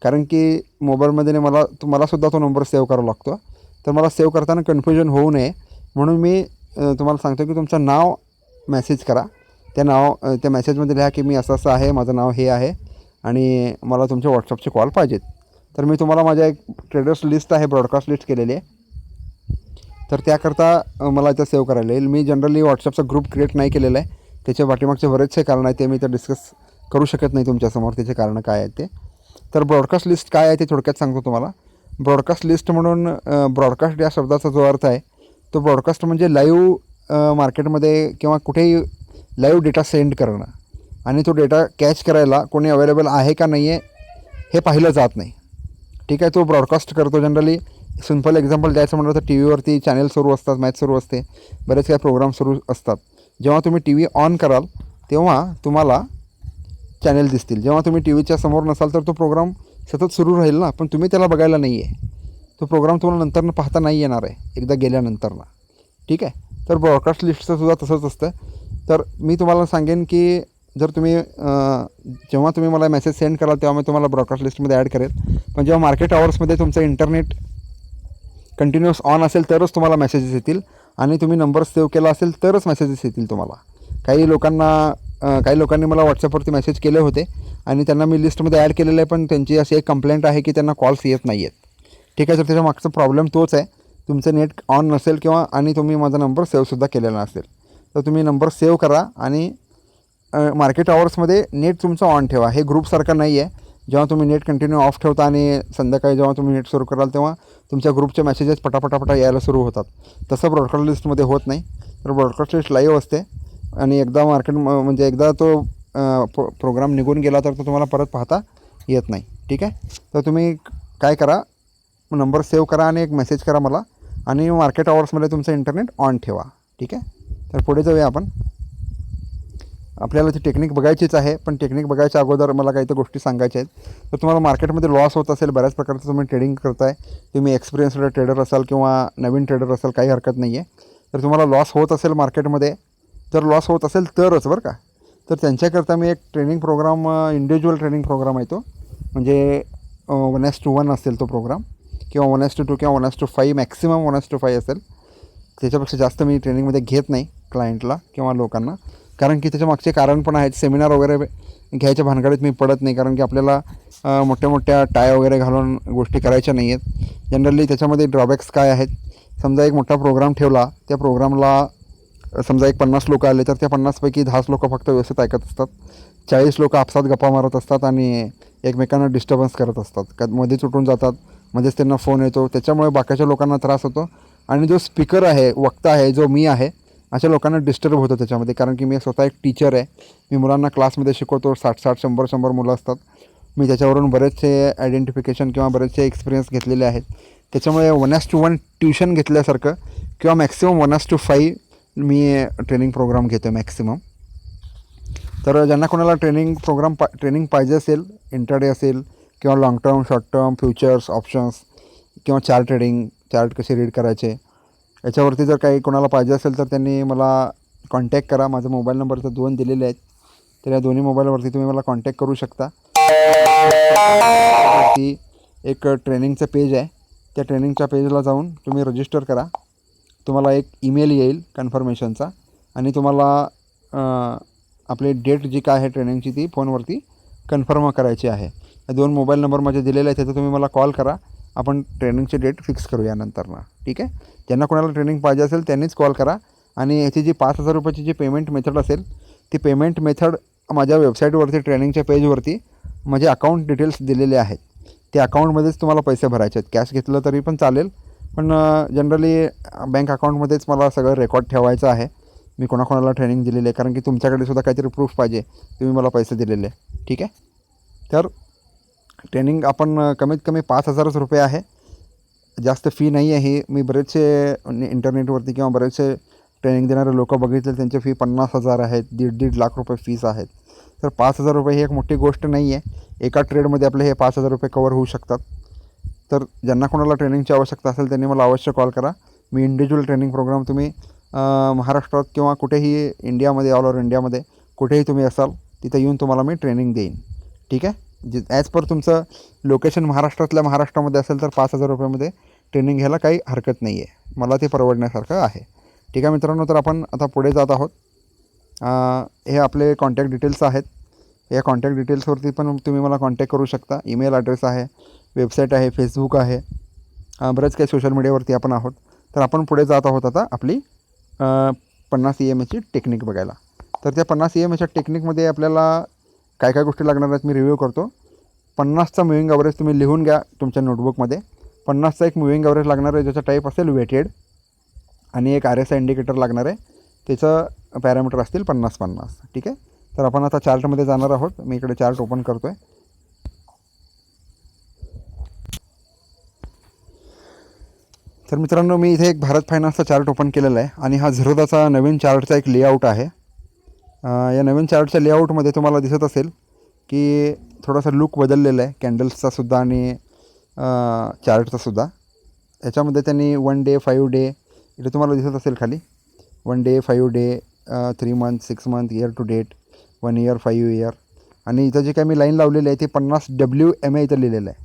कारण की मोबाईलमध्ये मलासुद्धा तो नंबर सेव्ह करावा लागतो. तर मला सेव्ह करताना कन्फ्युजन होऊ नये म्हणून मी तुम्हाला सांगतो की तुमचं नाव मेसेज करा. त्या मेसेजमध्ये लिहा की मी असं असं आहे, माझं नाव हे आहे, आणि मला तुमचे व्हॉट्सअपचे कॉल पाहिजेत. तर मी तुम्हाला माझ्या एक ट्रेडर्स लिस्ट आहे, ब्रॉडकास्ट लिस्ट केलेली आहे. तर त्याकरता मला इथं सेव्ह करायला येईल. मी जनरली व्हॉट्सअपचा ग्रुप क्रिएट नाही केलेला आहे. त्याच्या पाठीमागचे बरेचसे कारण आहेत, ते मी तर डिस्कस करू शकत नाही तुमच्यासमोर, त्याचे कारणं काय आहेत ते. तर ब्रॉडकास्ट लिस्ट काय आहे ते थोडक्यात सांगतो तुम्हाला. ब्रॉडकास्ट लिस्ट म्हणून ब्रॉडकास्ट या शब्दाचा जो अर्थ आहे तो ब्रॉडकास्ट म्हणजे लाईव्ह मार्केटमध्ये किंवा कुठेही लाईव्ह डेटा सेंड करणं, आणि तो डेटा कॅच करायला कोणी अवेलेबल आहे का नाही आहे हे पाहिलं जात नाही. ठीक आहे. तो ब्रॉडकास्ट करतो. जनरली सिम्पल एक्झाम्पल द्यायचं म्हटलं तर टी व्हीवरती चॅनल सुरू असतात, मॅच सुरू असते, बरेच काही प्रोग्राम सुरू असतात. जेव्हा तुम्ही टी व्ही ऑन कराल तेव्हा तुम्हाला चॅनल दिसतील. जेव्हा तुम्ही टी व्हीच्या समोर नसाल तर तो प्रोग्राम सतत सुरू राहील ना, पण तुम्ही त्याला बघायला नाही आहे. तो प्रोग्राम तुम्हाला नंतरनं पाहता नाही येणार आहे एकदा गेल्यानंतरनं. ठीक आहे. तर ब्रॉडकास्ट लिस्टचंसुद्धा तसंच असतं. तर मी तुम्हाला सांगेन की जर तुम्ही जेव्हा तुम्ही मला मेसेज सेंड कराल तेव्हा मी तुम्हाला ब्रॉडकास्ट लिस्टमध्ये ॲड करेल. पण जेव्हा मार्केट आवर्समध्ये तुमचं इंटरनेट कंटिन्युअस ऑन असेल तरच तुम्हाला मेसेजेस येतील, आणि तुम्ही नंबर सेव्ह केला असेल तरच मेसेजेस येतील तुम्हाला. काही लोकांनी मला व्हॉट्सअपवरती मेसेज केले होते आणि त्यांना मी लिस्टमध्ये ॲड केलेलं आहे, पण त्यांची अशी एक कंप्लेंट आहे की त्यांना कॉल्स येत नाही आहेत. ठीक आहे. तर त्याच्या मागचा प्रॉब्लेम तोच आहे, तुमचं नेट ऑन नसेल आणि तुम्ही माझा नंबर सेव्हसुद्धा केलेला नसेल. तर तुम्ही नंबर सेव्ह करा आणि मार्केट आवर्समध्ये नेट तुमचं ऑन ठेवा. हे ग्रुपसारखं नाही आहे. जेव्हा तुम्ही नेट कंटिन्यू ऑफ ठेवता आणि संध्याकाळी जेव्हा तुम्ही नेट सुरू कराल तेव्हा तुमच्या ग्रुपचे मेसेजेस पटापटापटा यायला सुरू होतात. तसं ब्रॉडकास्ट लिस्टमध्ये होत नाही. तर ब्रॉडकास्ट लिस्ट लाईव्ह असते, आणि एकदा म्हणजे एकदा तो प्रोग्राम निघून गेला तर तो तुम्हाला परत पाहता येत नाही. ठीक आहे. तर तुम्ही काय करा, नंबर सेव्ह करा आणि एक मेसेज करा मला, आणि मार्केट आवर्समध्ये तुमचं इंटरनेट ऑन ठेवा. ठीक आहे. तर पुढे जाऊया आपण. आपल्याला ती टेक्निक बघायचीच आहे, पण टेक्निक बघायच्या अगोदर मला काही तर गोष्टी सांगायच्या आहेत. तर तुम्हाला मार्केटमध्ये लॉस होत असेल, बऱ्याच प्रकारचं तुम्ही ट्रेडिंग करताय, तुम्ही एक्सपिरियन्स्ड ट्रेडर असाल किंवा नवीन ट्रेडर असाल, काही हरकत नाही आहे. तर तुम्हाला लॉस होत असेल मार्केटमध्ये, जर लॉस होत असेल तरच बरं का, तर त्यांच्याकरता मी एक training program, individual training program आहे तो. म्हणजे 1:1 असेल तो प्रोग्राम, किंवा 1:2 किंवा 1:5, मॅक्सिमम 1:5 असेल. त्याच्यापेक्षा जास्त मी ट्रेनिंगमध्ये घेत नाही क्लायंटला किंवा लोकांना, कारण की त्याच्या मागचे कारण पण आहेत. सेमिनार वगैरे घ्यायच्या भानगडीत मी पडत नाही, कारण की आपल्याला मोठ्या मोठ्या टाय वगैरे घालून गोष्टी करायच्या नाही आहेत. जनरली त्याच्यामध्ये ड्रॉबॅक्स काय आहेत, समजा एक मोठा प्रोग्राम ठेवला, त्या प्रोग्रामला समजा 50 लोक आले, तर त्या 50पैकी 10 लोक फक्त व्यवस्थित ऐकत असतात, 40 लोक आपसात गप्पा मारत असतात आणि एकमेकांना डिस्टर्बन्स करत असतात, मध्येच उठून जातात, मध्येच त्यांना फोन येतो. त्याच्यामुळे बाकीच्या लोकांना त्रास होतो, आणि जो स्पीकर आहे, वक्ता आहे, जो मी आहे, अशा लोकांना डिस्टर्ब होतं त्याच्यामध्ये. कारण की मी स्वतः एक टीचर आहे, मी मुलांना क्लासमध्ये शिकवतो. 60-60, 100-100 मुलं असतात. मी त्याच्यावरून बरेचसे आयडेंटिफिकेशन किंवा बरेचसे एक्सपिरियन्स घेतलेले आहेत. त्याच्यामुळे 1:1 ट्युशन घेतल्यासारखं, किंवा मॅक्सिमम 1:5 मी ट्रेनिंग प्रोग्राम घेतो मॅक्सिमम. तर ज्यांना कोणाला ट्रेनिंग पाहिजे असेल, इंट्राडे असेल किंवा long term, short term, futures, options किंवा चार्ट कसे रीड करायचे याच्यावरती जर काही कोणाला पाहिजे असेल तर त्यांनी मला कॉन्टॅक्ट करा. माझा मोबाईल नंबर तर 2 दिलेले आहेत, तर या दोन्ही मोबाईलवरती तुम्ही मला कॉन्टॅक्ट करू शकता. वरती एक ट्रेनिंगचं पेज आहे, त्या ट्रेनिंगच्या पेजला जाऊन तुम्ही रजिस्टर करा. तुम्हाला एक ईमेल येईल कन्फर्मेशनचा आणि तुम्हाला आपली डेट जी काय आहे ट्रेनिंगची ती फोनवरती कन्फर्म करायची आहे. 2 मोबाईल नंबर माझे दिलेले आहेत, तिथं तुम्ही मला कॉल करा. आपण ट्रेनिंगची डेट फिक्स करूया नंतरनं. ठीक आहे. ज्यांना कोणाला ट्रेनिंग पाहिजे असेल त्यांनीच कॉल करा. आणि याची जी 5,000 रुपयाची जी पेमेंट मेथड असेल ती पेमेंट मेथड माझ्या वेबसाईटवरती ट्रेनिंगच्या पेजवरती माझे अकाउंट डिटेल्स दिलेले आहेत. त्या अकाउंटमध्येच तुम्हाला पैसे भरायचे आहेत. कॅश घेतलं तरी पण चालेल, पण जनरली बँक अकाउंटमध्येच मला सगळं रेकॉर्ड ठेवायचं आहे मी कोणाकोणाला ट्रेनिंग दिलेली आहे, कारण की तुमच्याकडे सुद्धा काहीतरी प्रूफ पाहिजे तुम्ही मला पैसे दिलेले. ठीक आहे. तर ट्रेनिंग आपण कमीत कमी 5,000च रुपये आहे, जास्त फी नाही आहे ही. मी बरेचसे इंटरनेटवरती किंवा बरेचसे ट्रेनिंग देणारे लोक बघितले, त्यांची फी 50,000 आहेत, 1.5 लाख रुपये फीस आहेत. तर 5,000 रुपये ही एक मोठी गोष्ट नाही आहे. एका ट्रेडमध्ये आपले हे 5,000 रुपये कवर होऊ शकतात. तर ज्यांना कोणाला ट्रेनिंगची आवश्यकता असेल त्यांनी मला अवश्य कॉल करा. मी इंडिव्हिज्युअल ट्रेनिंग प्रोग्राम तुम्ही महाराष्ट्रात किंवा कुठेही इंडियामध्ये, ऑल ओव्हर इंडियामध्ये कुठेही तुम्ही असाल तिथं येऊन तुम्हाला मी ट्रेनिंग देईन. ठीक आहे. ॲज पर तुमचं लोकेशन महाराष्ट्रामध्ये असेल तर 5,000 रुपयामध्ये ट्रेनिंग घ्यायला काही हरकत नाही आहे. मला ते परवडण्यासारखं आहे. ठीक आहे मित्रांनो, तर आपण आता पुढे जात आहोत. हे आपले कॉन्टॅक्ट डिटेल्स आहेत. या कॉन्टॅक्ट डिटेल्सवरती पण तुम्ही मला कॉन्टॅक्ट करू शकता. ईमेल ॲड्रेस आहे, वेबसाईट आहे, फेसबुक आहे, बरेच काही सोशल मीडियावरती आपण आहोत. तर आपण पुढे जात आहोत आता आपली 50 EMAची टेक्निक बघायला. तर त्या 50 EMAच्या टेक्निकमध्ये आपल्याला काय काय गोष्टी लागणार आहेत मी रिव्ह्यू करतो. 50चा मुव्हिंग ॲव्हरेज तुम्ही लिहून घ्या तुमच्या नोटबुकमध्ये. 50चा एक मुव्हिंग ॲव्हरेज लागणार आहे, ज्याचा टाईप असेल वेटेड, आणि एक RSI इंडिकेटर लागणार आहे, त्याचं पॅरामीटर असतील 50-50. ठीक आहे. तर आपण आता चार्टमध्ये जाणार आहोत. मी इकडे चार्ट ओपन करतो आहे. तर मित्रांनो, मी इथे एक भारत फायनान्सचा चार्ट ओपन केलेला आहे आणि हा झिरोदाचा नवीन चार्टचा एक लेआउट आहे. या नवीन चार्टच्या लेआउटमध्ये तुम्हाला दिसत असेल की थोडासा लुक बदललेला आहे कॅन्डल्सचा सुद्धा आणि चार्टचा सुद्धा. याच्यामध्ये त्यांनी 1 डे, 5 डे इथे तुम्हाला दिसत असेल खाली 1 day, 5 day, 3 month, 6 month, year to date, 1 year, 5 year, आणि इथं जे काय मी लाईन लावलेली आहे ते 50 WMA इथं लिहिलेलं आहे.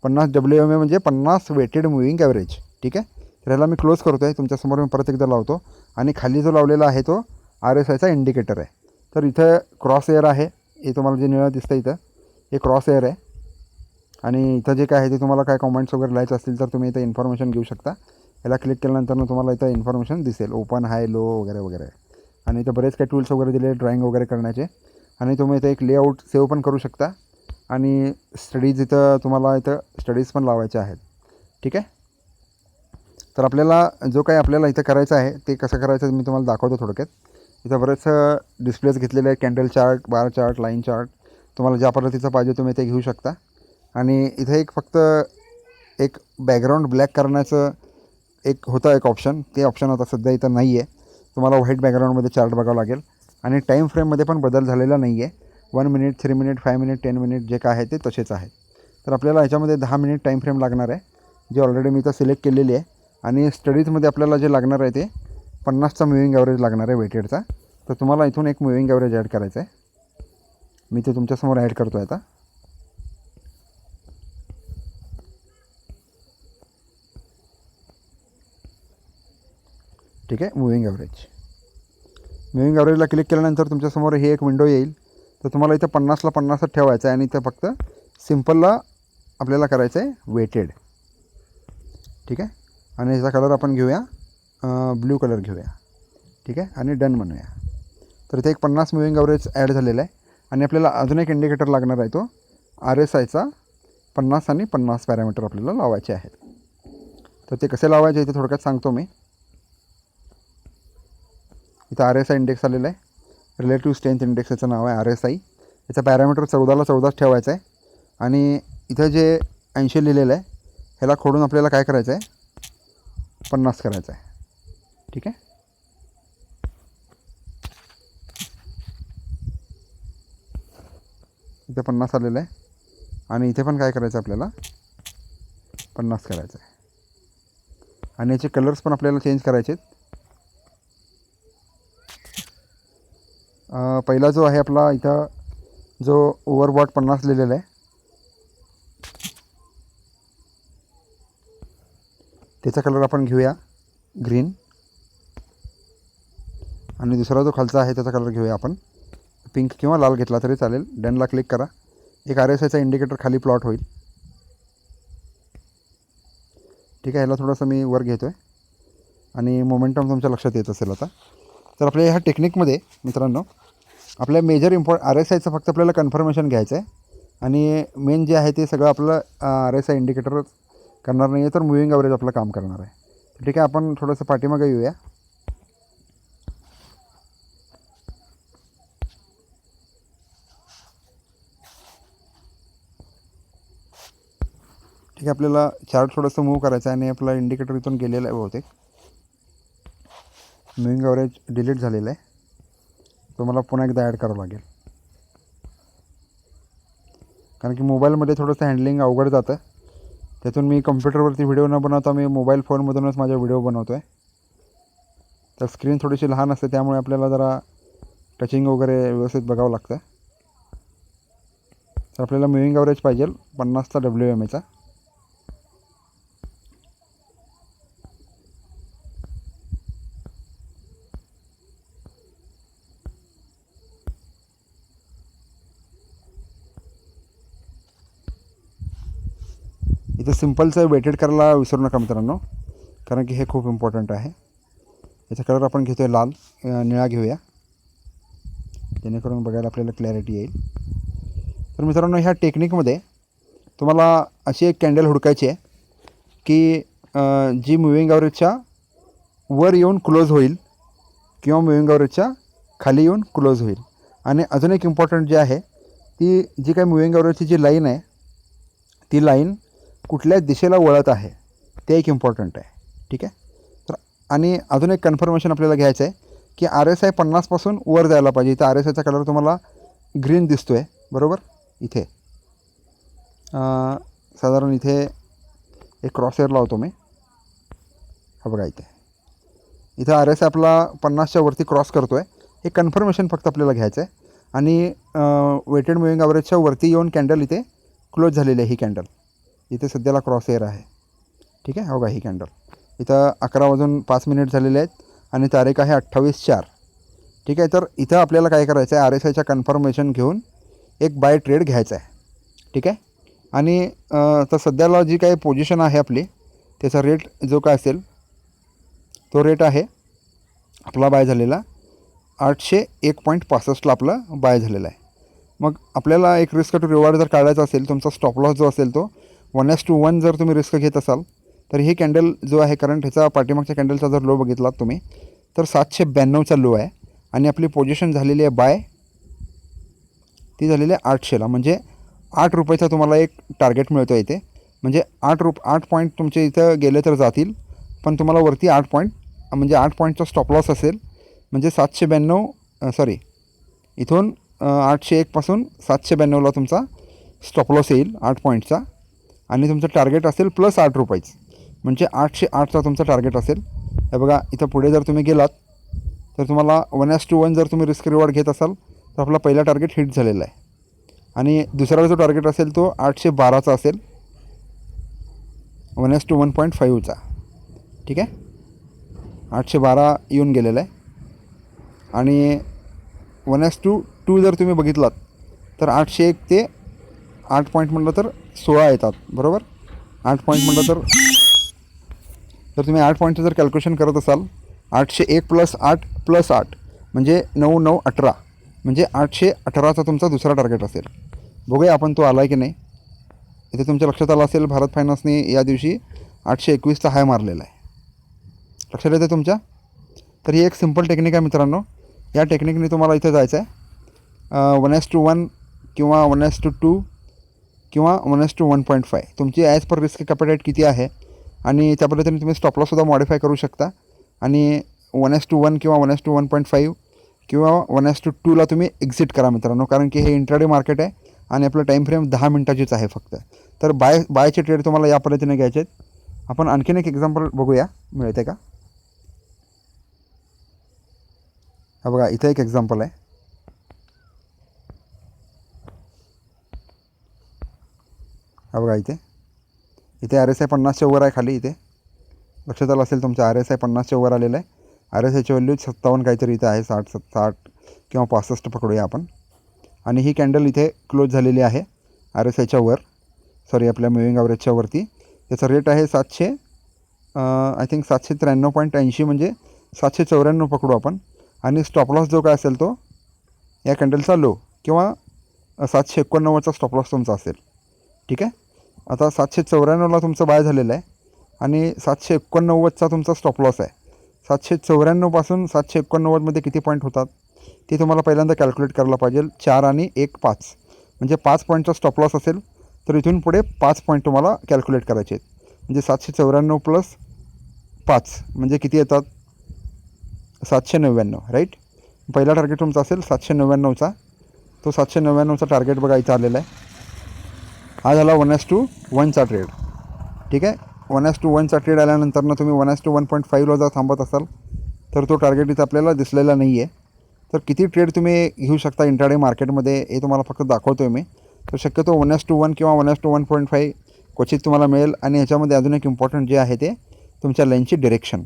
50 WMA म्हणजे 50 वेटेड मुव्हिंग ॲव्हरेज. ठीक आहे. तर ह्याला मी क्लोज करतो आहे. तुमच्यासमोर मी परत एकदा लावतो आणि खाली जो लावलेला आहे तो RSIचा इंडिकेटर आहे. तर इथं क्रॉस एअर आहे, हे तुम्हाला जे निळं दिसतं इथं हे क्रॉस एअर आहे. आणि इथं जे काय आहे ते तुम्हाला काय कॉमेंट्स वगैरे लिहायचं असतील तर तुम्ही इथं इन्फॉर्मेशन घेऊ शकता. याला क्लिक केल्यानंतर तुम्हाला इथं इन्फॉर्मेशन दिसेल, ओपन, हाय, लो वगैरे वगैरे. आणि इथं बरेच काही टूल्स वगैरे दिले ड्रॉईंग वगैरे करण्याचे. आणि तुम्ही इथं एक लेआउट सेव्ह पण करू शकता आणि स्टडीज इथं तुम्हाला इथं स्टडीज पण लावायचे आहेत. ठीक आहे. तर आपल्याला जो काही आपल्याला इथं करायचं आहे ते कसं करायचं मी तुम्हाला दाखवतो थोडक्यात. इथं बरेच डिस्प्लेस घेतलेले आहेत, candle chart, bar chart, line chart. तुम्हाला ज्या पद्धतीचं पाहिजे तुम्ही ते घेऊ शकता. आणि इथे एक बॅकग्राऊंड ब्लॅक करण्याचं एक ऑप्शन, ते ऑप्शन आता सध्या इथं नाही आहे. तुम्हाला व्हाईट बॅकग्राऊंडमध्ये चार्ट बघावं लागेल. आणि टाईम फ्रेममध्ये पण बदल झालेला नाही आहे. 1 मिनिट, 3 मिनिट, 5 मिनिट, 10 मिनिट जे काय आहे ते तसेच आहेत. तर आपल्याला ह्याच्यामध्ये 10 मिनिट टाईम फ्रेम लागणार आहे, जे ऑलरेडी मी इथं सिलेक्ट केलेली आहे. आणि स्टडीजमध्ये आपल्याला जे लागणार आहे ते 50चा मुव्हिंग ॲव्हरेज लागणार आहे वेटेडचा. तर तुम्हाला इथून एक मुव्हिंग ॲव्हरेज ॲड करायचं आहे. मी ते तुमच्यासमोर ॲड करतो आहे आता. ठीक आहे. मुव्हिंग ॲव्हरेजला क्लिक केल्यानंतर तुमच्यासमोर ही एक विंडो येईल. तर तुम्हाला इथं 50ला 50च ठेवायचं आहे आणि इथं फक्त सिम्पलला आपल्याला करायचं आहे वेटेड. ठीक आहे. आणि ह्याचा कलर आपण घेऊया ब्ल्यू कलर घेऊया. ठीक आहे. आणि डन म्हणूया. तर इथे एक 50 मुव्हिंग ॲव्हरेज ॲड झालेला आहे. आणि आपल्याला अजून एक इंडिकेटर लागणार आहे, तो RSIचा 50 आणि 50 पॅरामीटर आपल्याला लावायचे आहेत. तर ते कसे लावायचे इथे थोडक्यात सांगतो मी. इथं RSI इंडेक्स आलेला आहे, रिलेटिव्ह स्ट्रेंथ इंडेक्स याचं नाव आहे RSI. याचा पॅरामीटर 14ला 14 ठेवायचा आहे. आणि इथं जे 80 लिहिलेलं आहे ह्याला खोडून आपल्याला काय करायचं आहे, 50 करायचं आहे. ठीक आहे. इथे 50 आलेलं आहे आणि इथे पण काय करायचं आपल्याला 50 करायचं आहे. आणि याचे कलर्स पण आपल्याला चेंज करायचे आहेत. पहिला जो आहे आपला इथं जो ओव्हरबॉट 50 लिहिलेला आहे त्याचा कलर आपण घेऊया ग्रीन. आणि दुसरा जो खालचा आहे त्याचा कलर घेऊया आपण पिंक किंवा लाल घेतला तरी चालेल. डनला क्लिक करा. एक RSIचा इंडिकेटर खाली प्लॉट होईल. ठीक आहे. ह्याला थोडंसं मी वर घेतो आहे आणि मोमेंटम तुमच्या लक्षात येत असेल आता. तर आपल्या ह्या टेक्निकमध्ये मित्रांनो आपल्या मेजर RSIचं फक्त आपल्याला कन्फर्मेशन घ्यायचं आहे आणि मेन जे आहे ते सगळं आपलं RSI इंडिकेटर करणार नाही आहे, तर मुव्हिंग ॲव्हरेज आपलं काम करणार आहे. ठीक आहे. आपण थोडंसं पाठीमागे येऊया. ठीक आहे. आपल्याला चार्ट थोडंसं मूव्ह करायचं आहे आणि आपला इंडिकेटर इथून गेलेला आहे बहुतेक. मुव्हिंग ॲव्हरेज डिलीट झालेलं आहे. तो मला पुन्हा एकदा ॲड करावं लागेल कारण की मोबाईलमध्ये थोडंसं हँडलिंग अवघड जातं. त्यातून मी कम्प्युटरवरती व्हिडिओ न बनवता मी मोबाईल फोनमधूनच माझा व्हिडिओ बनवतो आहे. तर स्क्रीन थोडीशी लहान असते त्यामुळे आपल्याला जरा टचिंग वगैरे व्यवस्थित बघावं लागतं. तर आपल्याला मुव्हिंग ॲव्हरेज पाहिजे 50चा WMAचा. इथं सिम्पलचं वेटेड करायला विसरू नका मित्रांनो कारण की हे खूप इम्पॉर्टंट आहे. याचा कलर आपण घेतो आहे लाल, निळा घेऊया जेणेकरून बघायला आपल्याला क्लॅरिटी येईल. तर मित्रांनो ह्या टेक्निकमध्ये तुम्हाला अशी एक कॅन्डल हुडकायची आहे की जी मुव्हिंग ॲव्हरेजच्या वर येऊन क्लोज होईल किंवा मुव्हिंग ॲव्हरेजच्या खाली येऊन क्लोज होईल. आणि अजून एक इम्पॉर्टंट जे आहे ती जी काही मुव्हिंग ॲव्हरेजची जी लाईन आहे ती लाईन कुठल्या दिशेला वळत आहे ते एक इम्पॉर्टंट आहे. ठीक आहे. तर आणि अजून एक कन्फर्मेशन आपल्याला घ्यायचं आहे की RSI 50पासून वर जायला पाहिजे. इथं RSIचा कलर तुम्हाला ग्रीन दिसतो आहे बरोबर. इथे साधारण इथे एक क्रॉसहेअर लावतो मी. हा बघा इथे RSI आपला 50च्या वरती क्रॉस करतो आहे. हे कन्फर्मेशन फक्त आपल्याला घ्यायचं आहे. आणि वेटेड मुव्हिंग ॲव्हरेजच्या वरती येऊन कॅन्डल इथे क्लोज झालेली आहे. ही कॅन्डल इथे सध्याला क्रॉसहेअर आहे. ठीक आहे. हो का ही कॅन्डल इथं 11:05 झालेले आहेत आणि तारीख आहे 28/4. ठीक आहे. तर इथं आपल्याला काय करायचं आहे RSIच्या कन्फर्मेशन घेऊन एक बाय ट्रेड घ्यायचा आहे. ठीक आहे. आणि तर सध्याला जी काही पोझिशन आहे आपली त्याचा रेट जो काय असेल तो रेट आहे आपला बाय झालेला 801.65ला आपला बाय झालेला आहे. मग आपल्याला एक रिस्क टू रिवॉर्ड जर काढायचा असेल तुमचा स्टॉप लॉस जो असेल तो 1:1 जर तुम्ही रिस्क घेत असाल तर ही कॅन्डल जो आहे कारण ह्याचा पाठीमागच्या कॅन्डलचा जर लो बघितलात तुम्ही तर 792चा लो आहे आणि आपली पोझिशन झालेली आहे बाय ती झालेली आहे 800ला. म्हणजे 8 रुपयाचा तुम्हाला एक टार्गेट मिळतो इथे. म्हणजे 8 पॉईंट तुमचे इथं गेले तर जातील पण तुम्हाला वरती 8 पॉईंट म्हणजे 8 पॉईंटचा स्टॉप लॉस असेल. म्हणजे 792 इथून 801पासून 792ला तुमचा स्टॉप लॉस येईल 8 पॉईंटचा आणि तुमचं टार्गेट असेल प्लस 8 रुपयाच म्हणजे 808चा तुमचा टार्गेट असेल. हे बघा इथं पुढे जर तुम्ही गेलात तर तुम्हाला 1:1 जर तुम्ही रिस्क रिवॉर्ड घेत असाल तर आपला पहिला टार्गेट हिट झालेला आहे. आणि दुसरा जो टार्गेट असेल तो 812चा असेल 1:1.5चा. ठीक आहे. 812 येऊन गेलेला आहे. आणि 1:2 जर तुम्ही बघितलात तर 801 ते 8 पॉईंट म्हटलं तर 16 येतात बरोबर. 8 पॉईंट म्हटलं तर तुम्ही 8 पॉईंटचं जर कॅल्क्युलेशन करत असाल 801 + 8 + 8 म्हणजे 9,918 म्हणजे 818चा तुमचा दुसरा टार्गेट असेल. बघूया आपण तो आला आहे की नाही. इथे तुमच्या लक्षात आलं असेल भारत फायनान्सने या दिवशी 821चा हाय मारलेला आहे. लक्षात येते तुमच्या. तर ही एक सिंपल टेक्निक आहे मित्रांनो. या टेक्निकने तुम्हाला इथे जायचं आहे 1:1 किंवा 1:2 किंवा 1:1.5 तुमची ॲज पर रिस्क कॅपिटाईट किती आहे आणि त्या पद्धतीने तुम्ही स्टॉप लॉससुद्धा मॉडिफाय करू शकता. आणि 1:1 किंवा 1:1.5 किंवा 1:2ला तुम्ही एक्झिट करा मित्रांनो कारण की हे इंट्राडे मार्केट आहे आणि आपलं टाईम फ्रेम 10 मिनटाचीच आहे फक्त. तर बायचे ट्रेड तुम्हाला या पद्धतीने घ्यायचे आहेत. आपण आणखीन एक एक्झाम्पल बघूया, मिळते का? हा बघा, इथं एक एक्झाम्पल आहे. हा बघा, इथे RSI 50च्या वर आहे खाली. इथे लक्षात आलं असेल तुमच्या, RSI 50च्या वर आलेलं आहे. RSIची व्हॅल्यू 57 काहीतरी इथं आहे, 60 किंवा 65 पकडूया आपण. आणि ही कॅन्डल इथे क्लोज झालेली आहे RSIच्या वर, सॉरी आपल्या मुव्हिंग ॲव्हरेजच्या वरती. त्याचा रेट आहे 793.80 म्हणजे 794 पकडू आपण. आणि स्टॉप लॉस जो काय असेल तो या कॅन्डलचा लो किंवा 789चा स्टॉप लॉस तुमचा असेल. ठीक आहे. आता 794ला तुमचं बाय झालेलं आहे आणि 789चा तुमचा स्टॉप लॉस आहे. 794 789मध्ये किती पॉईंट होतात ते तुम्हाला पहिल्यांदा कॅल्क्युलेट करायला पाहिजे. 4 आणि 1 5 म्हणजे 5 पॉईंटचा स्टॉप लॉस असेल तर इथून पुढे 5 पॉईंट तुम्हाला कॅल्क्युलेट करायचे आहेत. म्हणजे 794 प्लस 5 म्हणजे किती येतात? 799, राईट. पहिला टार्गेट तुमचा असेल 799चा. तो 799चा टार्गेट बघा इथं आलेला आहे. हा झाला 1:1चा ट्रेड. ठीक आहे. 1:1चा ट्रेड आल्यानंतर तुम्ही 1:1.5ला जर थांबत असाल तर तो टार्गेट इथं आपल्याला दिसलेला नाही आहे. तर किती ट्रेड तुम्ही घेऊ शकता इंट्राडे मार्केटमध्ये हे तुम्हाला फक्त दाखवतो आहे मी. तर शक्यतो 1:1 किंवा 1:1.5 क्वचित तुम्हाला मिळेल. आणि ह्याच्यामध्ये अजून एक इम्पॉर्टंट जे आहे ते तुमच्या लाईनची डिरेक्शन.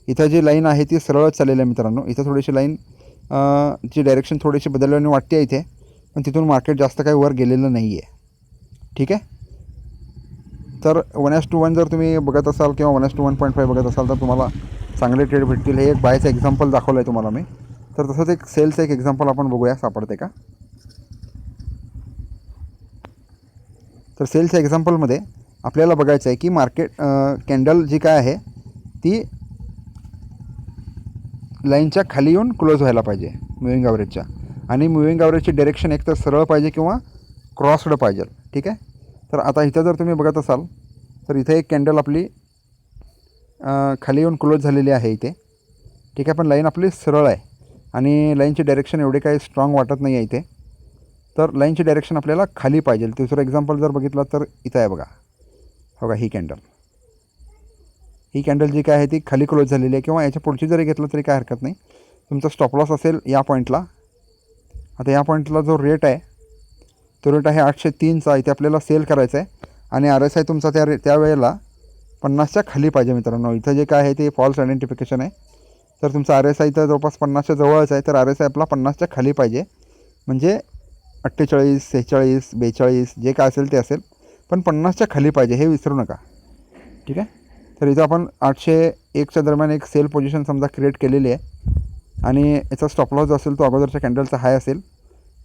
इथं जी लाईन आहे ती सरळच चाललेली आहे मित्रांनो. इथं थोडीशी लाईन ची डायरेक्शन थोडीशी बदलल्याने वाटते आहे इथे, पण तिथून मार्केट जास्त काही वर गेलेलं नाही आहे. ठीक आहे. तर 1:1 जर तुम्ही बघत असाल किंवा 1:1.5 बघत असाल तर तुम्हाला चांगले ट्रेड भेटतील. हे एक बायचं एक्झाम्पल दाखवलं आहे तुम्हाला मी. तर तसंच एक सेलचं एक एक्झाम्पल आपण बघूया, सापडते का? तर सेलच्या एक्झाम्पलमध्ये आपल्याला बघायचं आहे की मार्केट कॅन्डल जी काय आहे ती लाईनच्या खाली येऊन क्लोज व्हायला पाहिजे मुव्हिंग ॲव्हरेजच्या. आणि मुव्हिंग ॲव्हरेजची डायरेक्शन एकतर सरळ पाहिजे किंवा क्रॉस्ड पाहिजे. ठीक आहे. तर आता इथं जर तुम्ही बघत असाल तर इथे एक कॅन्डल आपली खाली येऊन क्लोज झालेली आहे इथे. ठीक आहे. पण लाईन आपली सरळ आहे आणि लाईनची डायरेक्शन एवढे काही स्ट्रॉंग वाटत नाही आहे इथे. तर लाईनची डायरेक्शन आपल्याला खाली पाहिजे. दुसरं एक्झाम्पल जर बघितलं तर इथं आहे बघा ही कॅन्डल जी काय आहे ती खाली क्लोज झालेली आहे. किंवा याच्या पुढची जरी घेतलं तरी काय हरकत नाही. तुमचा स्टॉप लॉस असेल या पॉईंटला. आता या पॉईंटला जो रेट आहे तो रेट आहे 803चा. इथे आपल्याला सेल करायचा आहे. आणि RSI तुमचा त्यावेळेला 50च्या खाली पाहिजे मित्रांनो. इथं जे काय आहे ते फॉल्स आयडेंटिफिकेशन आहे. तर तुमचा RSI इथं जवळपास 50च्या जवळच आहे. तर RSI आपला 50च्या खाली पाहिजे. म्हणजे 48, 46, 42 जे काय असेल ते असेल, पण 50च्या खाली पाहिजे, हे विसरू नका. ठीक आहे. तर इथं आपण 801च्या दरम्यान एक सेल पोझिशन समजा क्रिएट केलेली आहे. आणि याचा स्टॉप लॉस जो असेल तो अगोदरच्या कॅन्डलचा हाय असेल,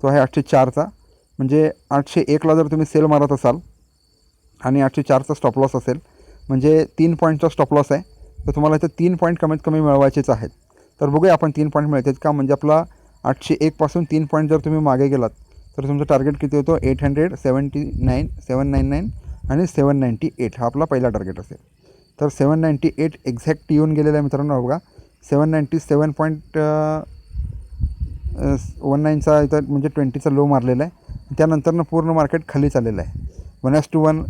तो आहे 804चा. म्हणजे 801ला जर तुम्ही सेल मारत असाल आणि 804चा स्टॉप लॉस असेल म्हणजे 3 पॉईंटचा स्टॉप लॉस आहे. तर तुम्हाला इथं 3 पॉईंट कमीत कमी मिळवायचेच आहेत. तर बघूया आपण 3 पॉईंट मिळतात का. म्हणजे आपला 801पासून 3 पॉईंट जर तुम्ही मागे गेलात तर तुमचं टार्गेट किती होतं? 879, 799 आणि 798 हा आपला पहिला टार्गेट असेल. तर 798 एक्झॅक्ट येऊन गेलेलं आहे मित्रांनो. बघा 797.19चा इथं म्हणजे 20चा लो मारलेला आहे. त्यानंतरनं पूर्ण मार्केट खाली चाललेलं आहे. 1:1,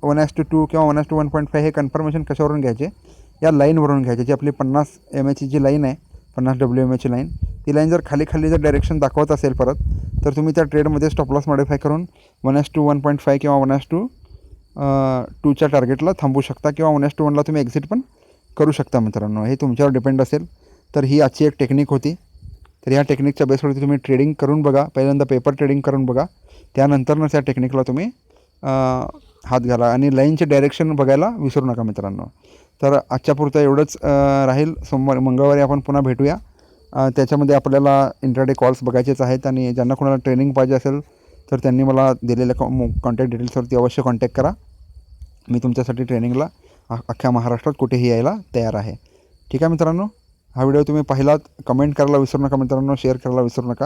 1:2 किंवा 1:1.5 हे कन्फर्मेशन कशावरून घ्यायचे? या लाईनवरून घ्यायचे. जी आपली 50 MAची जी लाईन आहे, 50 WMAची लाईन, ती लाईन जर खाली जर डायरेक्शन दाखवत असेल परत, तर तुम्ही त्या ट्रेडमध्ये स्टॉप लॉस मॉडिफाय करून 1:1.5 किंवा 1:2च्या टार्गेटला थांबू शकता. किंवा 1:1ला तुम्ही एक्झिट पण करू शकता मित्रांनो. हे तुमच्यावर डिपेंड असेल. तर ही आजची एक टेक्निक होती. तर ह्या टेक्निकच्या बेसवरती तुम्ही ट्रेडिंग करून बघा. पहिल्यांदा पेपर ट्रेडिंग करून बघा, त्यानंतरच त्या टेक्निकला तुम्ही हात घाला. आणि लाईनचे डायरेक्शन बघायला विसरू नका मित्रांनो. तर आजच्यापुरतं एवढंच राहील. मंगळवारी आपण पुन्हा भेटूया. त्याच्यामध्ये आपल्याला इंट्राडे कॉल्स बघायचेच आहेत. आणि ज्यांना कोणाला ट्रेनिंग पाहिजे असेल तर त्यांनी मला दिलेल्या कॉन्टॅक्ट डिटेल्सवरती अवश्य कॉन्टॅक्ट करा. मी तुमच्यासाठी ट्रेनिंगला अख्ख्या महाराष्ट्रात कुठेही यायला तयार आहे. ठीक आहे मित्रांनो. हा व्हिडिओ तुम्ही पाहिलात, कमेंट करायला विसरू नका मित्रांनो, शेअर करायला विसरू नका.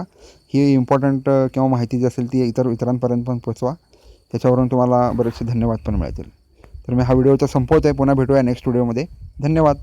ही इम्पॉर्टंट किंवा माहिती जी असेल ती इतरांपर्यंत पण पोचवा. त्याच्यावरून तुम्हाला बरेचसे धन्यवाद पण मिळतील. तर मी हा व्हिडिओचा संपवत आहे. पुन्हा भेटूया नेक्स्ट व्हिडिओमध्ये. धन्यवाद.